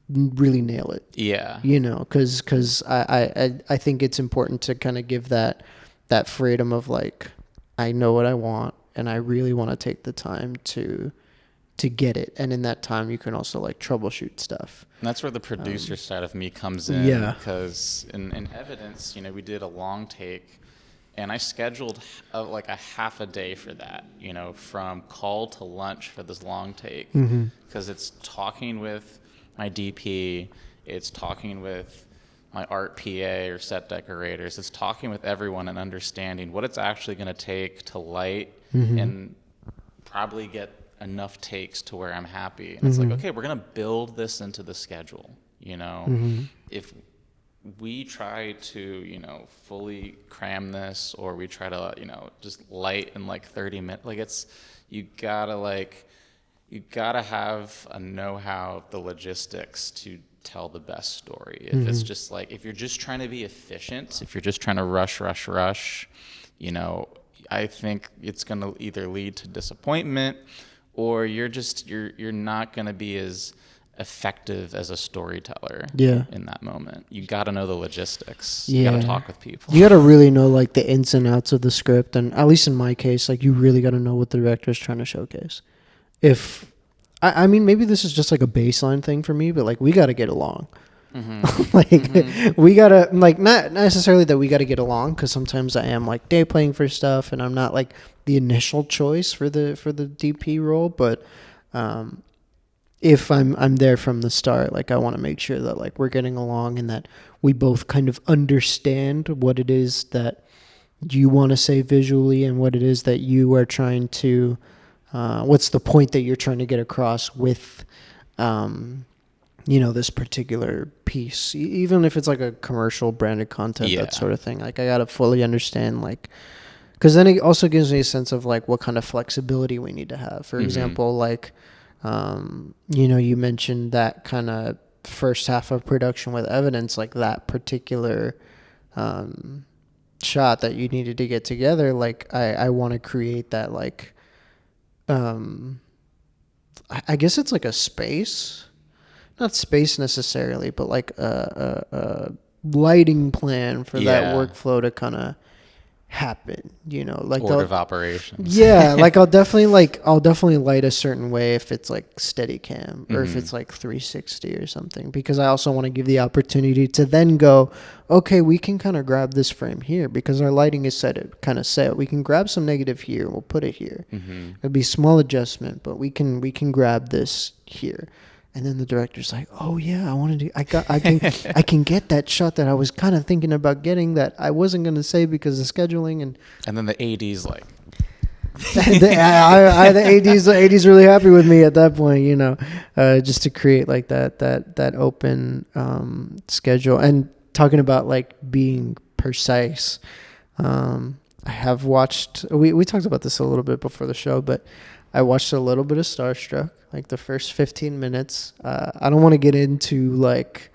really nail it. Yeah. You know, because I think it's important to kind of give that freedom of like, I know what I want, and I really want to take the time to get it. And in that time, you can also like troubleshoot stuff. And that's where the producer side of me comes in. Yeah. Because in Evidence, you know, we did a long take, and I scheduled like a half a day for that, you know, from call to lunch for this long take. Because it's talking with my DP, it's talking with my art PA or set decorators, it's talking with everyone and understanding what it's actually going to take to light and probably get enough takes to where I'm happy. And it's like, okay, we're going to build this into the schedule, you know. If we try to, you know, fully cram this, or we try to, you know, just light in like 30 minutes, like you gotta have a know-how of the logistics to tell the best story. If it's just like, if you're just trying to be efficient, if you're just trying to rush, you know, I think it's going to either lead to disappointment, or you're not going to be as effective as a storyteller in that moment. You got to know the logistics. You got to talk with people. You got to really know like the ins and outs of the script. And at least in my case, like you really got to know what the director is trying to showcase. I mean, maybe this is just like a baseline thing for me, but like we got to get along. We got to, like, not necessarily that we got to get along, because sometimes I am like day playing for stuff and I'm not like the initial choice for the DP role, but if I'm there from the start, like I want to make sure that like we're getting along and that we both kind of understand what it is that you want to say visually and what it is that you are trying to what's the point that you're trying to get across with you know, this particular piece, even if it's like a commercial branded content, that sort of thing. Like I got to fully understand, like, because then it also gives me a sense of like what kind of flexibility we need to have. For example, like, you know, you mentioned that kind of first half of production with Evidence, like that particular shot that you needed to get together. Like I want to create that, like, I guess it's like a space. Not space necessarily, but like a lighting plan for that workflow to kind of happen, you know, like order of operations. Yeah, like I'll definitely light a certain way if it's like steady cam or if it's like 360 or something, because I also want to give the opportunity to then go, okay, we can kind of grab this frame here because our lighting is set. We can grab some negative here, we'll put it here. It'll be a small adjustment, but we can grab this here. And then the director's like, "Oh yeah, I can get that shot that I was kind of thinking about getting that I wasn't going to say because of scheduling." And then the AD's like, the AD's really happy with me at that point, you know, just to create like that open schedule. And talking about like being precise, I have watched. We talked about this a little bit before the show, but I watched a little bit of Starstruck, like the first 15 minutes. I don't want to get into like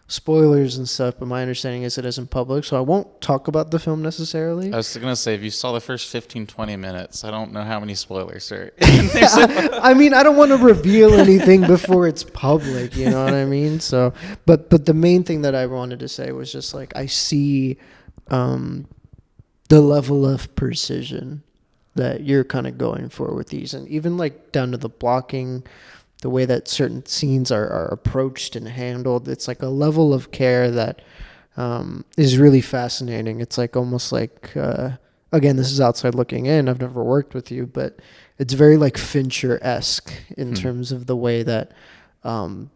spoilers and stuff, but my understanding is it isn't public, so I won't talk about the film necessarily. I was going to say, if you saw the first 15, 20 minutes, I don't know how many spoilers are. I mean, I don't want to reveal anything before it's public, you know what I mean? So, but the main thing that I wanted to say was just like, I see the level of precision that you're kind of going for with these, and even like down to the blocking, the way that certain scenes are approached and handled. It's like a level of care that is really fascinating. It's like almost like, again, this is outside looking in. I've never worked with you, but it's very like Fincher-esque in terms of the way that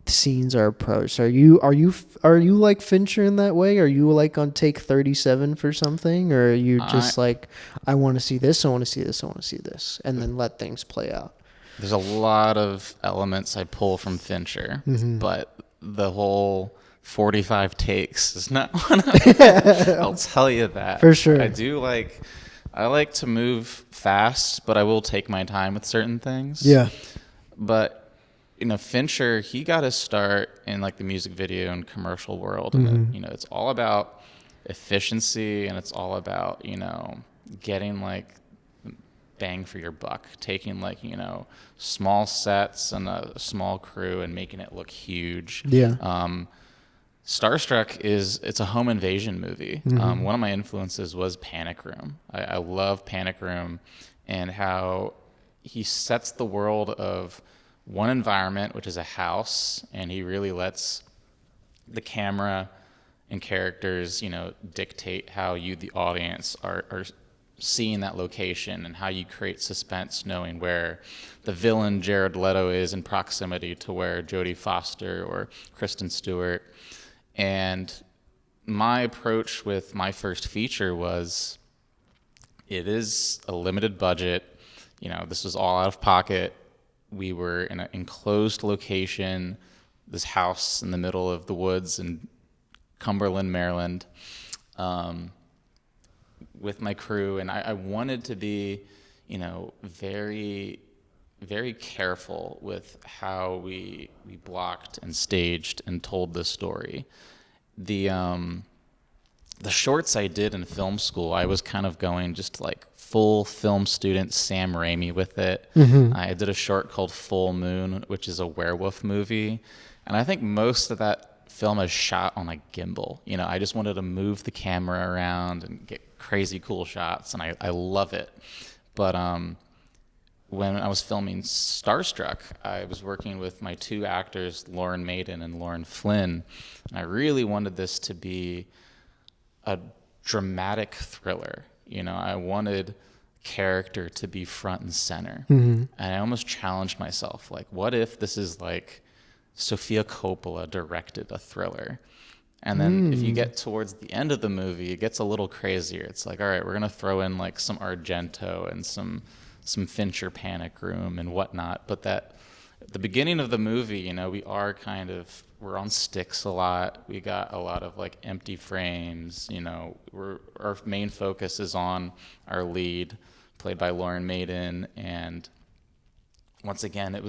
scenes are approached. Are you like Fincher in that way? Are you like on take 37 for something, or are you just like, I want to see this, I want to see this, I want to see this, and then let things play out? There's a lot of elements I pull from Fincher, but the whole 45 takes is not one of them. I'll tell you that. For sure. I like to move fast, but I will take my time with certain things. Yeah. But you know, Fincher, he got his start in like the music video and commercial world. And you know, it's all about efficiency, and it's all about, you know, getting like bang for your buck, taking like, you know, small sets and a small crew and making it look huge. Yeah. Starstruck it's a home invasion movie. One of my influences was Panic Room. I love Panic Room and how he sets the world of one environment, which is a house, and he really lets the camera and characters, dictate how you, the audience, are seeing that location and how you create suspense knowing where the villain Jared Leto is in proximity to where Jodie Foster or Kristen Stewart. And my approach with my first feature was, it is a limited budget. This was all out of pocket. We were in an enclosed location, this house in the middle of the woods in Cumberland, Maryland, with my crew. And I wanted to be, very, very careful with how we blocked and staged and told this story. The shorts I did in film school, I was kind of going just like full film student Sam Raimi with it. I did a short called Full Moon, which is a werewolf movie. And I think most of that film is shot on a gimbal. I just wanted to move the camera around and get crazy cool shots, and I love it. But when I was filming Starstruck, I was working with my two actors, Lauren Maiden and Lauren Flynn, and I really wanted this to be a dramatic thriller. I wanted character to be front and center. And I almost challenged myself, like, what if this is like Sofia Coppola directed a thriller? And then if you get towards the end of the movie, it gets a little crazier. It's like, all right, we're going to throw in like some Argento and some Fincher Panic Room and whatnot. But that at the beginning of the movie, we're on sticks a lot. We got a lot of like empty frames. Our main focus is on our lead, played by Lauren Maiden. And once again,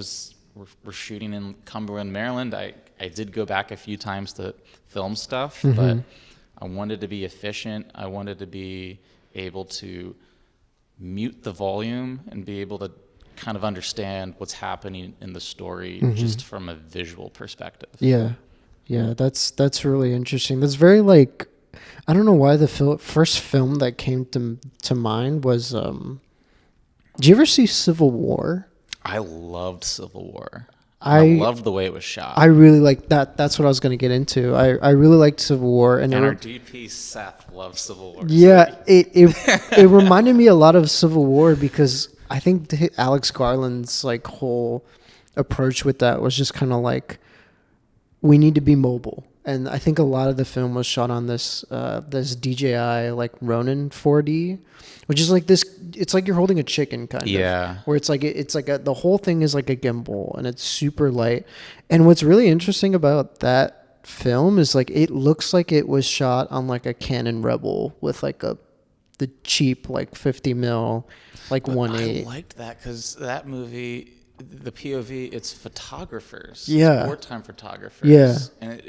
we're shooting in Cumberland, Maryland. I did go back a few times to film stuff, but I wanted to be efficient. I wanted to be able to mute the volume and be able to kind of understand what's happening in the story just from a visual perspective. Yeah, that's really interesting. That's very like, I don't know why the first film that came to mind was, did you ever see Civil War? I loved Civil War. I loved the way it was shot. I really like that. That's what I was going to get into. I really liked Civil War, and our DP Seth loves Civil War. Yeah, it reminded me a lot of Civil War because I think Alex Garland's like whole approach with that was just kind of like, we need to be mobile. And I think a lot of the film was shot on this DJI like Ronin 4D, which is like this. It's like you're holding a chicken kind of. Where it's like the whole thing is like a gimbal and it's super light. And what's really interesting about that film is like it looks like it was shot on like a Canon Rebel with like the cheap like 50 mil like 1.8. I liked that because that movie, the POV, it's photographers. Yeah. It's wartime photographers. Yeah. And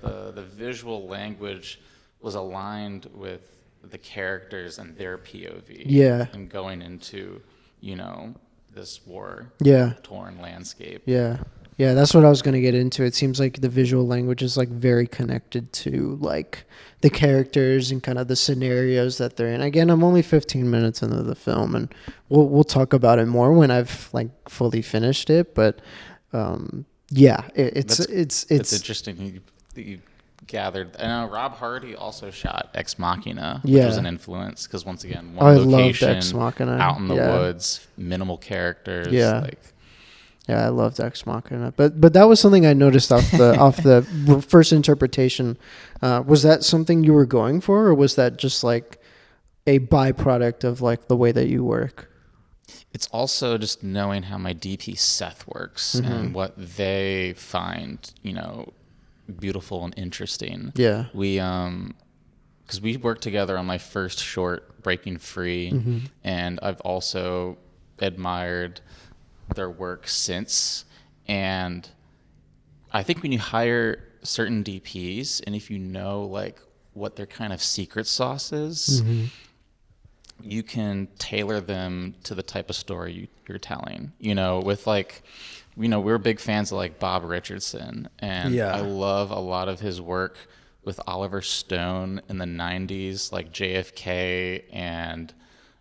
the visual language was aligned with the characters and their POV. Yeah. And going into, this war-torn landscape. Yeah. Yeah, that's what I was going to get into. It seems like the visual language is like very connected to like the characters and kind of the scenarios that they're in. Again, I'm only 15 minutes into the film, and we'll talk about it more when I've like fully finished it. But it's interesting. You gathered. I know Rob Hardy also shot Ex Machina, which was an influence because once again, location, Ex Machina. Out in the woods, minimal characters. Yeah. Yeah, I loved Ex Machina, but that was something I noticed off the first interpretation. Was that something you were going for, or was that just like a byproduct of like the way that you work? It's also just knowing how my DP Seth works and what they find, beautiful and interesting. Yeah, because we worked together on my first short, Breaking Free, and I've also admired their work since. And I think when you hire certain DPs and if you know like what their kind of secret sauce is, you can tailor them to the type of story you're telling. With we're big fans of like Bob Richardson, and I love a lot of his work with Oliver Stone in the 90s, like JFK and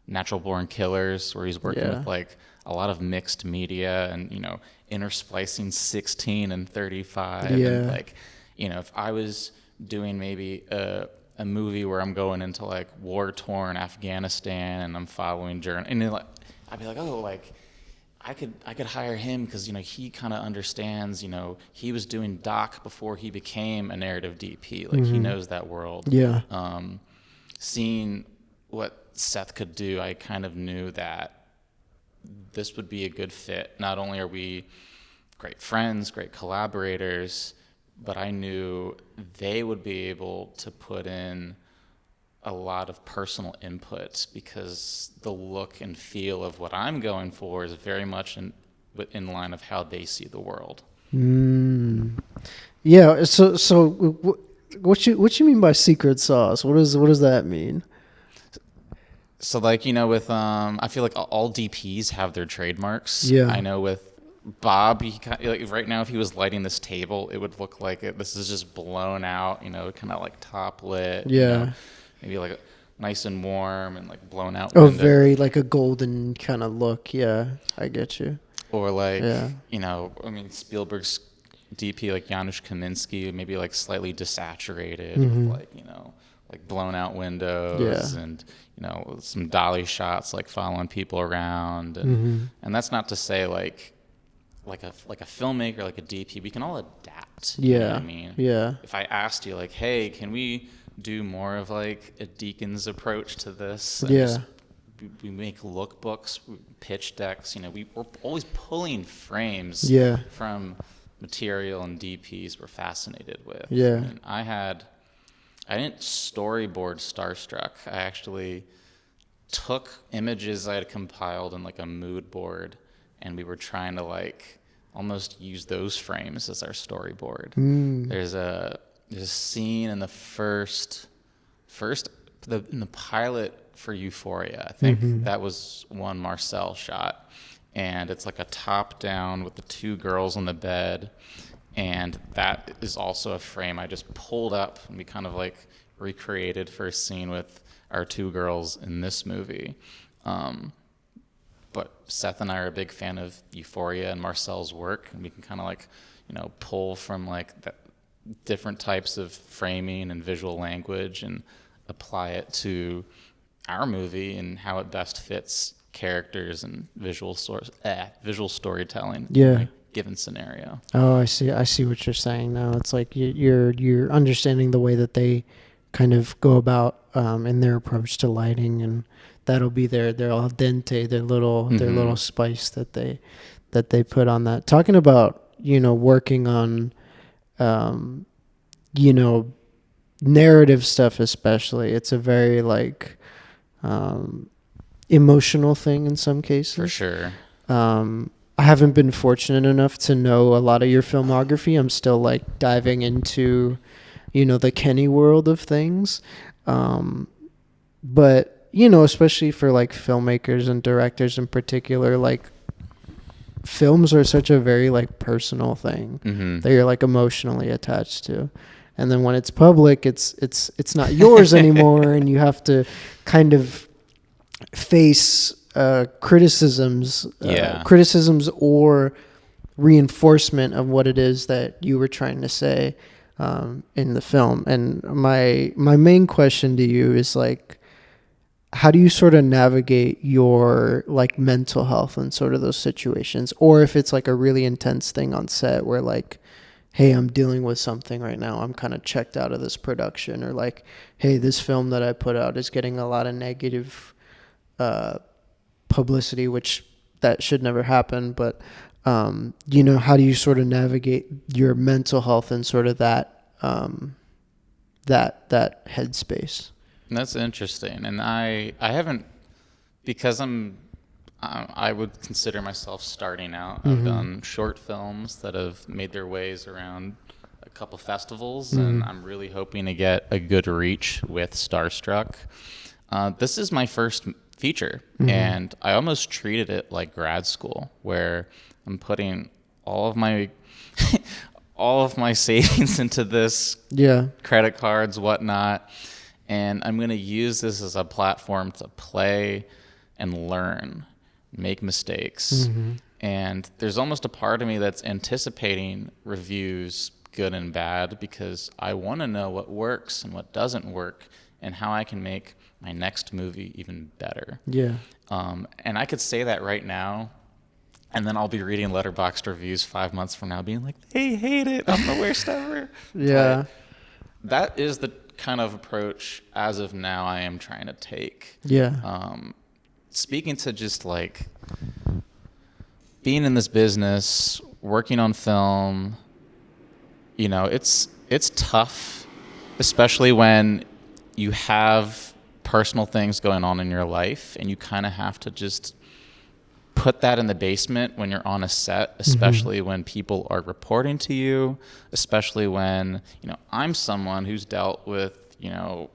Natural Born Killers, where he's working with like a lot of mixed media and, intersplicing 16 and 35. And like, if I was doing maybe a movie where I'm going into like war-torn Afghanistan and I'm following and then, like, I'd be like, oh, like I could hire him because he kind of understands. He was doing doc before he became a narrative DP. Like he knows that world. Yeah. Seeing what Seth could do, I kind of knew that this would be a good fit. Not only are we great friends, great collaborators, but I knew they would be able to put in a lot of personal input because the look and feel of what I'm going for is very much in line of how they see the world. Yeah. So what you mean by secret sauce? What does that mean? So like, with I feel like all DPs have their trademarks. Yeah. I know with Bob, like right now, if he was lighting this table, it would look like this is just blown out, kind of like top lit. Yeah. Maybe like nice and warm and like blown out Oh, window. very like a golden kind of look. Yeah, I get you. Or like, Spielberg's DP, like Janusz Kaminski, maybe like slightly desaturated with like, like blown out windows and, some dolly shots, like following people around. And that's not to say like a filmmaker, like a DP, we can all adapt. Yeah. You know what I mean? Yeah. If I asked you like, hey, can we do more of like a Deacon's approach to this? We make lookbooks, pitch decks. We're always pulling frames from material and DPs we're fascinated with. Yeah. And I didn't storyboard Starstruck. I actually took images I had compiled in like a mood board, and we were trying to like almost use those frames as our storyboard. There's a scene in the in the pilot for Euphoria. I think that was one Marcel shot, and it's like a top down with the two girls on the bed, and that is also a frame I just pulled up and we kind of like recreated for a scene with our two girls in this movie. But Seth and I are a big fan of Euphoria and Marcel's work, and we can kind of like, pull from like different types of framing and visual language and apply it to our movie and how it best fits characters and visual storytelling in a given scenario. Oh, I see what you're saying now. It's like you're understanding the way that they kind of go about in their approach to lighting, and that'll be their al dente, their little spice that they put on that. Talking about working on narrative stuff, especially, it's a very like emotional thing in some cases. For sure. I haven't been fortunate enough to know a lot of your filmography. I'm still like diving into the Kenny world of things. But especially for like filmmakers and directors in particular, like films are such a very like personal thing that you're like emotionally attached to. And then when it's public, it's not yours anymore, and you have to kind of face criticisms or reinforcement of what it is that you were trying to say in the film. And my main question to you is like, how do you sort of navigate your like mental health in sort of those situations? Or if it's like a really intense thing on set where like, hey, I'm dealing with something right now, I'm kind of checked out of this production, or like, hey, this film that I put out is getting a lot of negative publicity, which that should never happen. But how do you sort of navigate your mental health and sort of that headspace? That's interesting. And I haven't, because I would consider myself starting out. I've done short films that have made their ways around a couple festivals, and I'm really hoping to get a good reach with Starstruck. This is my first feature, and I almost treated it like grad school, where I'm putting all of my all of my savings into this, credit cards, whatnot, and I'm going to use this as a platform to play and learn, make mistakes. Mm-hmm. And there's almost a part of me that's anticipating reviews, good and bad, because I want to know what works and what doesn't work and how I can make my next movie even better. Yeah. And I could say that right now, and then I'll be reading Letterboxd reviews 5 months from now being like, they hate it, I'm the worst ever. Yeah. But that is the kind of approach, as of now, I am trying to take. Yeah. Speaking to just like being in this business, working on film, you know, it's tough, especially when you have personal things going on in your life and you kind of have to just put that in the basement when you're on a set, especially when people are reporting to you, especially when, you know, I'm someone who's dealt with, you know,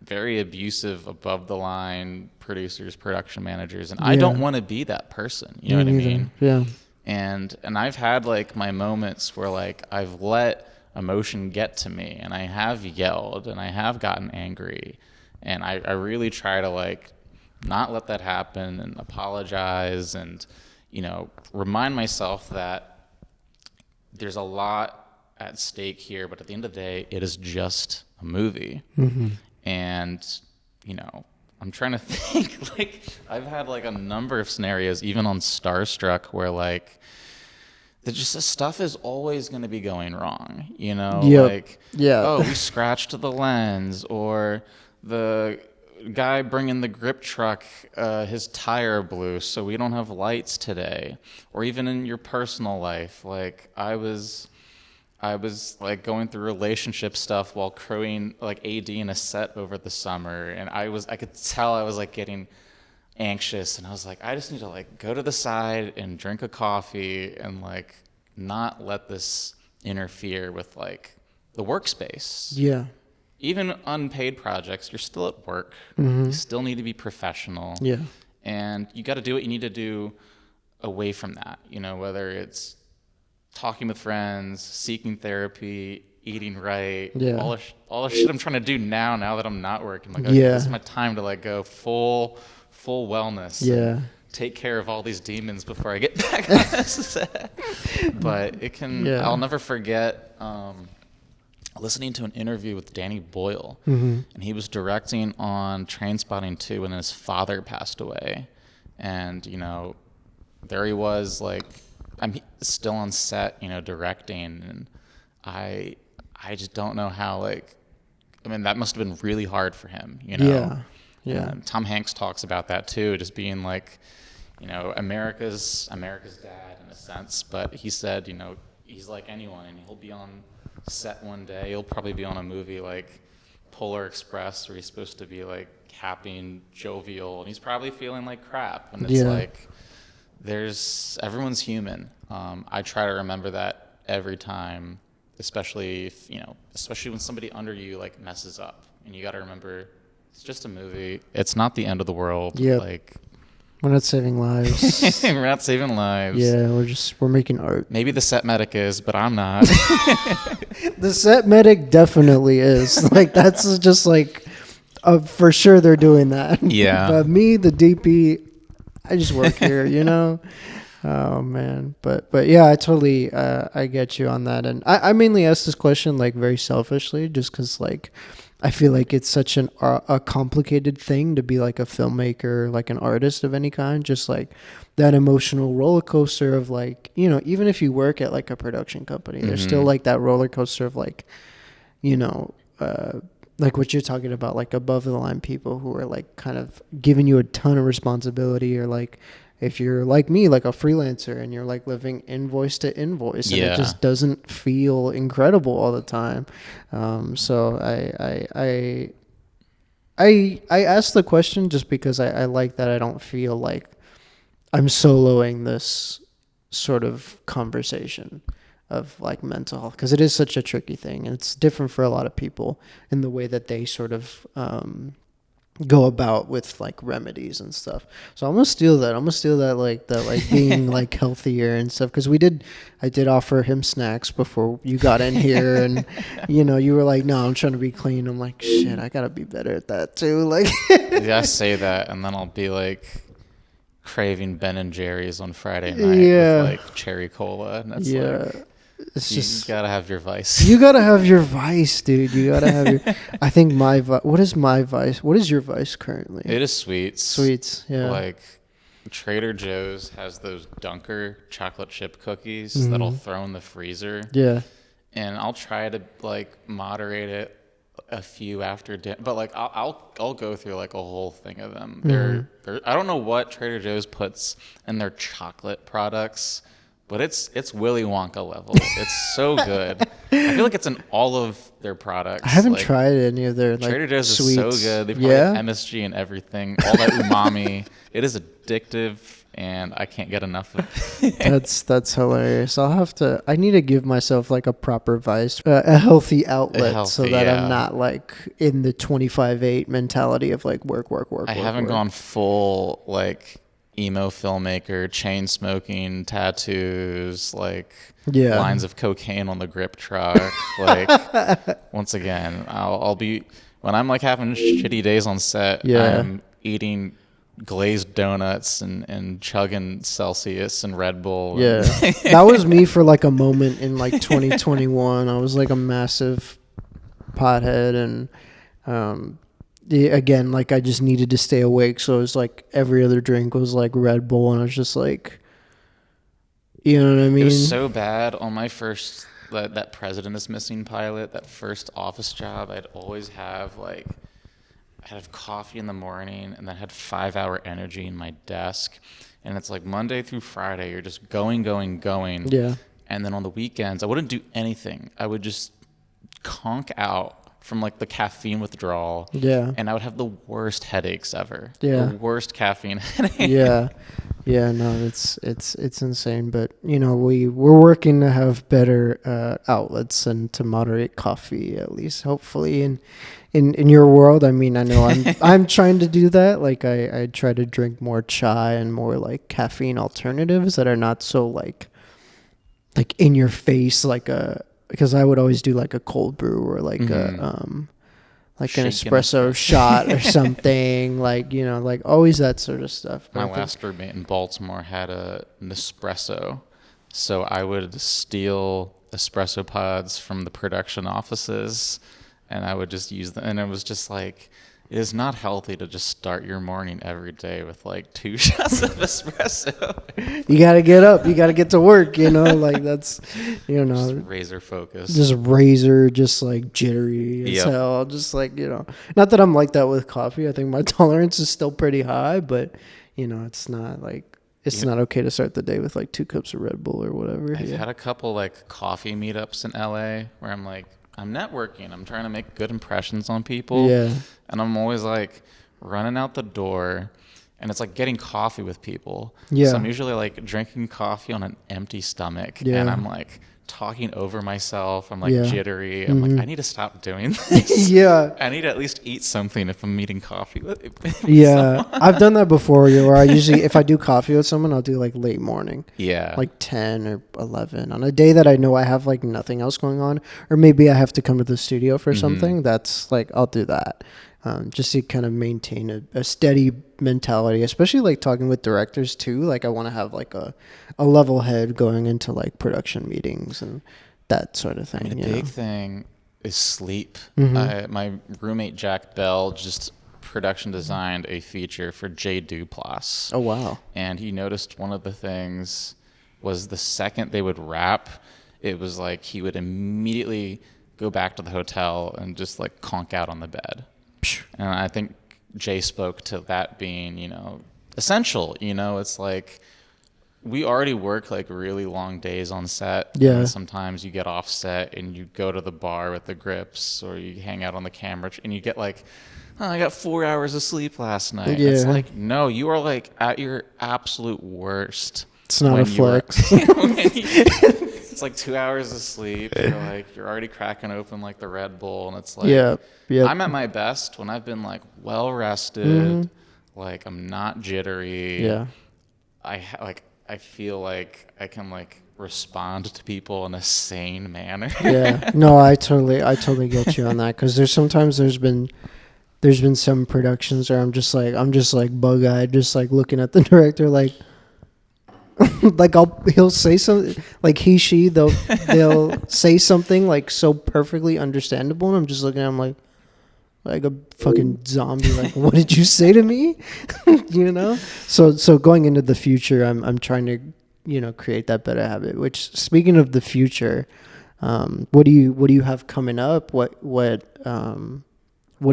very abusive, above the line producers, production managers, and I don't want to be that person. You know what I mean? Yeah. And I've had like my moments where like I've let emotion get to me and I have yelled and I have gotten angry, and I really try to like not let that happen and apologize and, you know, remind myself that there's a lot at stake here, but at the end of the day, it is just a movie. Mm-hmm. And, you know, I'm trying to think, like, I've had like a number of scenarios, even on Starstruck, where like, just the stuff is always going to be going wrong, you know? Yep. Like, yeah. Oh, we scratched the lens, or the guy bringing the grip truck, his tire blew, so we don't have lights today. Or even in your personal life, like I was like going through relationship stuff while crewing like AD in a set over the summer, and I could tell I was like getting anxious, and I was like, I just need to like go to the side and drink a coffee and like not let this interfere with like the workspace. Yeah. Even unpaid projects, you're still at work. Mm-hmm. You still need to be professional. Yeah. And you got to do what you need to do away from that, you know, whether it's talking with friends, seeking therapy, eating right, all the shit I'm trying to do now that I'm not working. Like, okay, this is my time to like go full wellness. Yeah. Take care of all these demons before I get back on this set. But it can, I'll never forget listening to an interview with Danny Boyle, and he was directing on Trainspotting 2 when his father passed away. And, you know, there he was, like, I'm still on set, you know, directing, and I just don't know how, like, I mean, that must have been really hard for him, you know? Yeah. Tom Hanks talks about that too, just being like, you know, America's dad in a sense, but he said, you know, he's like anyone, and he'll be on set one day, he'll probably be on a movie like Polar Express where he's supposed to be like happy and jovial, and he's probably feeling like crap, and it's like, everyone's human. I try to remember that every time, especially if, you know, especially when somebody under you like messes up, and you got to remember it's just a movie. It's not the end of the world. Yeah. Like, we're not saving lives. We're not saving lives. Yeah, we're making art. Maybe the set medic is, but I'm not. The set medic definitely is. Like, that's just like, for sure they're doing that. Yeah. But me, the DP, I just work here, you know? Oh, man. But yeah, I totally, I get you on that. And I mainly asked this question, like, very selfishly, just because, like, I feel like it's such a complicated thing to be like a filmmaker, like an artist of any kind, just like that emotional roller coaster of like, you know, even if you work at like a production company, there's still like that roller coaster of like, you know, like what you're talking about, like above the line people who are like kind of giving you a ton of responsibility, or like if you're like me, like a freelancer, and you're like living invoice to invoice, and it just doesn't feel incredible all the time. So I asked the question just because I like that I don't feel like I'm soloing this sort of conversation of like mental health, because it is such a tricky thing, and it's different for a lot of people in the way that they sort of go about with like remedies and stuff. So I'm gonna steal that. I'm gonna steal that like being like healthier and stuff. Because I did offer him snacks before you got in here, and you were like, no, I'm trying to be clean. I'm like, shit, I gotta be better at that too. Like, yeah, I say that, and then I'll be like craving Ben and Jerry's on Friday night with like cherry cola, and it's like. It's just, you gotta have your vice. You gotta have your vice, dude. You gotta have your. I think my what is my vice? What is your vice currently? It is sweets. Sweets, yeah. Like Trader Joe's has those Dunker chocolate chip cookies that I'll throw in the freezer. Yeah. And I'll try to like moderate it a few after dinner, but like I'll go through like a whole thing of them. They're I don't know what Trader Joe's puts in their chocolate products. But it's Willy Wonka level. It's so good. I feel like it's in all of their products. I haven't tried any of their Trader Joe's sweets. Is so good. They probably have MSG and everything. All that umami. It is addictive, and I can't get enough of it. That's hilarious. I need to give myself like a proper vice, a healthy outlet, so that I'm not like in the 25/8 mentality of like work. I haven't gone full like emo filmmaker, chain smoking, tattoos, like lines of cocaine on the grip truck. Like once again, I'll be when I'm like having shitty days on set. I'm eating glazed donuts and chugging Celsius and Red Bull. Yeah, that was me for like a moment in like 2021. I was like a massive pothead and. Again, like I just needed to stay awake, so it was like every other drink was like Red Bull, and I was just like, you know what I mean? It was so bad on my first that President is Missing pilot, that first office job. I'd always have like I'd have coffee in the morning, and then had 5-hour energy in my desk, and it's like Monday through Friday, you're just going. Yeah. And then on the weekends, I wouldn't do anything. I would just conk out from like the caffeine withdrawal. Yeah. And I would have the worst headaches ever. Yeah. The worst caffeine headache. Yeah. Yeah, no, it's insane, but we're working to have better outlets and to moderate coffee, at least hopefully in your world. I mean, I know I'm trying to do that. Like I try to drink more chai and more like caffeine alternatives that are not so like in your face, because I would always do like a cold brew or like an espresso shot or something, like always that sort of stuff. My last roommate in Baltimore had a Nespresso, so I would steal espresso pods from the production offices, and I would just use them. And it was just like, it is not healthy to just start your morning every day with like 2 shots of espresso. You got to get up. You got to get to work, like that's, just razor focused. Just like jittery as hell. Just like, not that I'm like that with coffee. I think my tolerance is still pretty high, but it's not like, it's not okay to start the day with like 2 cups of Red Bull or whatever. I've had a couple like coffee meetups in LA where I'm like, I'm networking. I'm trying to make good impressions on people. Yeah. And I'm always like running out the door, and it's like getting coffee with people. Yeah. So I'm usually like drinking coffee on an empty stomach. Yeah. And I'm like talking over myself. I'm like jittery. I'm like, I need to stop doing this. Yeah. I need to at least eat something if I'm eating coffee with someone. I've done that before where I usually, if I do coffee with someone, I'll do like late morning. Yeah. Like 10 or 11 on a day that I know I have like nothing else going on, or maybe I have to come to the studio for something. That's like, I'll do that. Just to kind of maintain a steady mentality, especially like talking with directors too. Like I want to have like a level head going into like production meetings and that sort of thing. I mean, the big thing is sleep. My roommate Jack Bell just production designed a feature for Jay Duplass. Oh wow! And he noticed one of the things was the second they would wrap, it was like he would immediately go back to the hotel and just like conk out on the bed. And I think Jay spoke to that being, essential. It's like we already work like really long days on set. Yeah. And sometimes you get off set and you go to the bar with the grips, or you hang out on the camera and you get like, oh, I got 4 hours of sleep last night. Yeah. It's like, no, you are like at your absolute worst. It's not a flex. it's like 2 hours of sleep. You're already cracking open like the Red Bull, and it's like, Yeah. Yep. I'm at my best when I've been like well rested, like I'm not jittery. Yeah. I feel like I can like respond to people in a sane manner. Yeah. No, I totally get you on that, because there's been some productions where I'm just like bug eyed, just like looking at the director like like he'll say something like they'll say something like so perfectly understandable, and I'm just looking at him like a fucking zombie. Like, what did you say to me? You know. So going into the future, I'm trying to create that better habit. Which, speaking of the future, what do you have coming up? What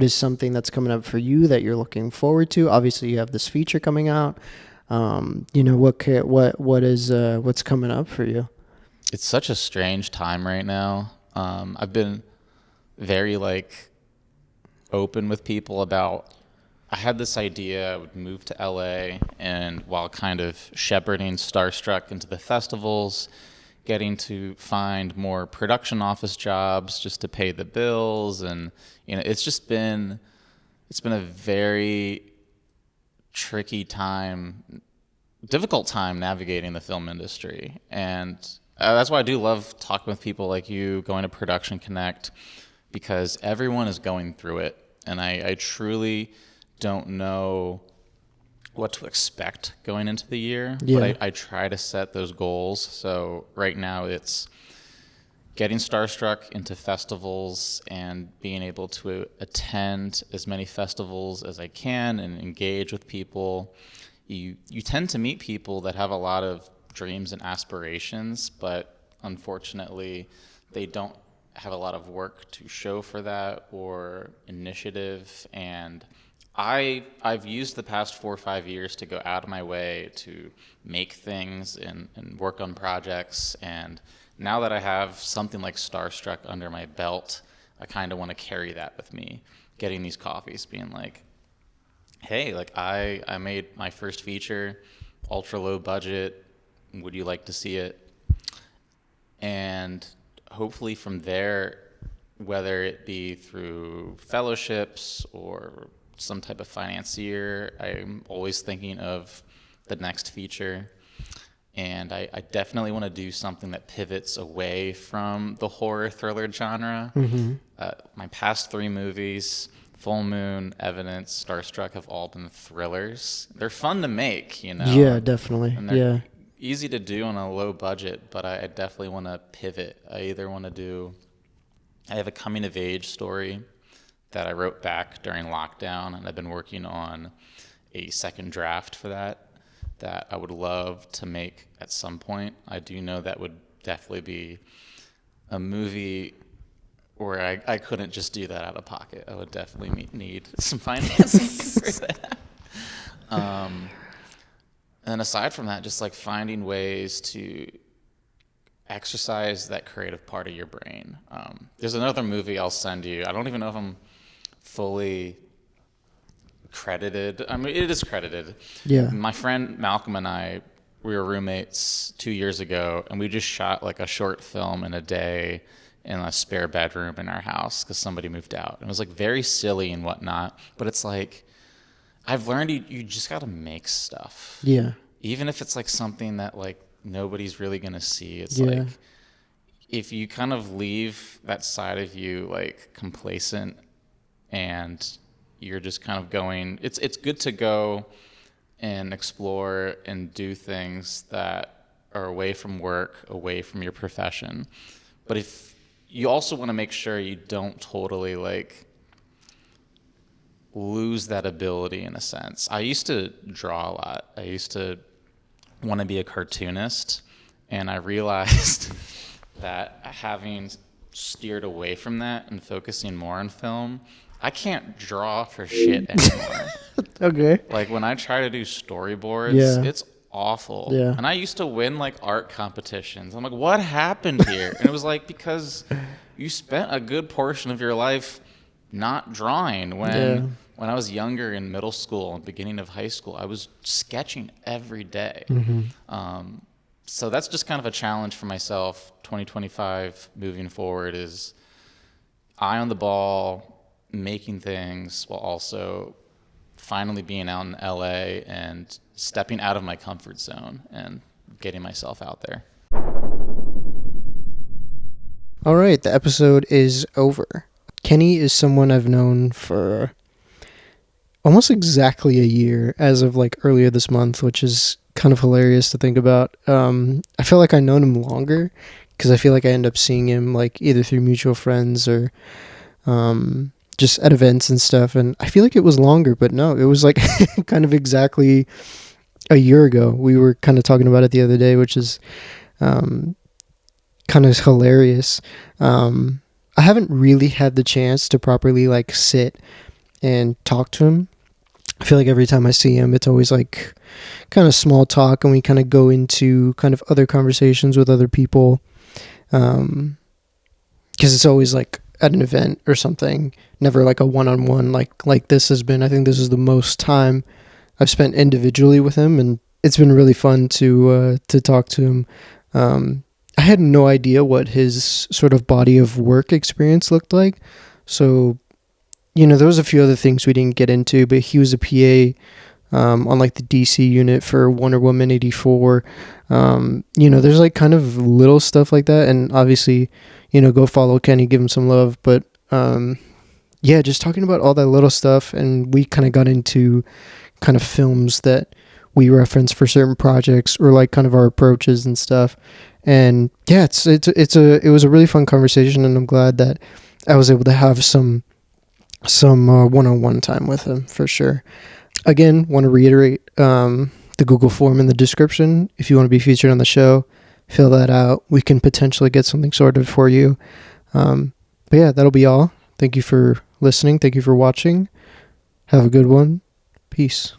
is something that's coming up for you that you're looking forward to? Obviously, you have this feature coming out. What's coming up for you? It's such a strange time right now. I've been very like open with people about. I had this idea I would move to LA, and while kind of shepherding Starstruck into the festivals, getting to find more production office jobs just to pay the bills, and it's been a very tricky time, difficult time navigating the film industry. And that's why I do love talking with people like you, going to Production Connect, because everyone is going through it. And I truly don't know what to expect going into the year. Yeah. But I try to set those goals. So right now it's getting Starstruck into festivals and being able to attend as many festivals as I can and engage with people. You tend to meet people that have a lot of dreams and aspirations, but unfortunately they don't have a lot of work to show for that or initiative. And I've used the past 4 or 5 years to go out of my way to make things and work on projects. And now that I have something like Starstruck under my belt, I kind of want to carry that with me, getting these coffees, being like, hey, like I made my first feature, ultra low budget. Would you like to see it? And hopefully from there, whether it be through fellowships or some type of financier, I'm always thinking of the next feature. And I definitely want to do something that pivots away from the horror thriller genre. Mm-hmm. My past 3 movies, Full Moon, Evidence, Starstruck, have all been thrillers. They're fun to make, Yeah, definitely. and Yeah. they're easy to do on a low budget, but I definitely want to pivot. I have a coming of age story that I wrote back during lockdown, and I've been working on a second draft for that I would love to make at some point. I do know that would definitely be a movie where I couldn't just do that out of pocket. I would definitely need some financing for that. And aside from that, just like finding ways to exercise that creative part of your brain. There's another movie I'll send you. I don't even know if I'm fully credited. I mean, it is credited. Yeah. My friend Malcolm and I, we were roommates 2 years ago, and we just shot like a short film in a day in a spare bedroom in our house because somebody moved out. It was like very silly and whatnot, but it's like I've learned you just got to make stuff. Yeah. Even if it's like something that like nobody's really gonna see. It's Yeah. like if you kind of leave that side of you like complacent and you're just kind of going, it's good to go and explore and do things that are away from work, away from your profession. But if you also want to make sure you don't totally like lose that ability in a sense. I used to draw a lot. I used to want to be a cartoonist, and I realized that having steered away from that and focusing more on film, I can't draw for shit anymore. Okay. Like when I try to do storyboards, it's awful. Yeah. And I used to win like art competitions. I'm like, what happened here? And it was like, because you spent a good portion of your life not drawing. When I was younger in middle school and beginning of high school, I was sketching every day. Mm-hmm. So that's just kind of a challenge for myself. 2025 moving forward is eye on the ball, making things while also finally being out in LA and stepping out of my comfort zone and getting myself out there. All right, the episode is over. Kenny is someone I've known for almost exactly a year as of like earlier this month, which is kind of hilarious to think about. I feel like I've known him longer because I feel like I end up seeing him like either through mutual friends or just at events and stuff. And I feel like it was longer, but no, it was like kind of exactly a year ago. We were kind of talking about it the other day, which is kind of hilarious. I haven't really had the chance to properly like sit and talk to him. I feel like every time I see him, it's always like kind of small talk, and we kind of go into kind of other conversations with other people. Because it's always like at an event or something, never like a one-on-one like this has been. I think this is the most time I've spent individually with him, and it's been really fun to talk to him. I had no idea what his sort of body of work experience looked like. So, there was a few other things we didn't get into, but he was a PA on like the DC unit for Wonder Woman 84. There's like kind of little stuff like that. And obviously, go follow Kenny, give him some love. But just talking about all that little stuff. And we kind of got into kind of films that we reference for certain projects or like kind of our approaches and stuff. And yeah, it was a really fun conversation, and I'm glad that I was able to have some one-on-one time with him for sure. Again, want to reiterate the Google form in the description. If you want to be featured on the show, fill that out. We can potentially get something sorted for you. But yeah, that'll be all. Thank you for listening. Thank you for watching. Have a good one. Peace.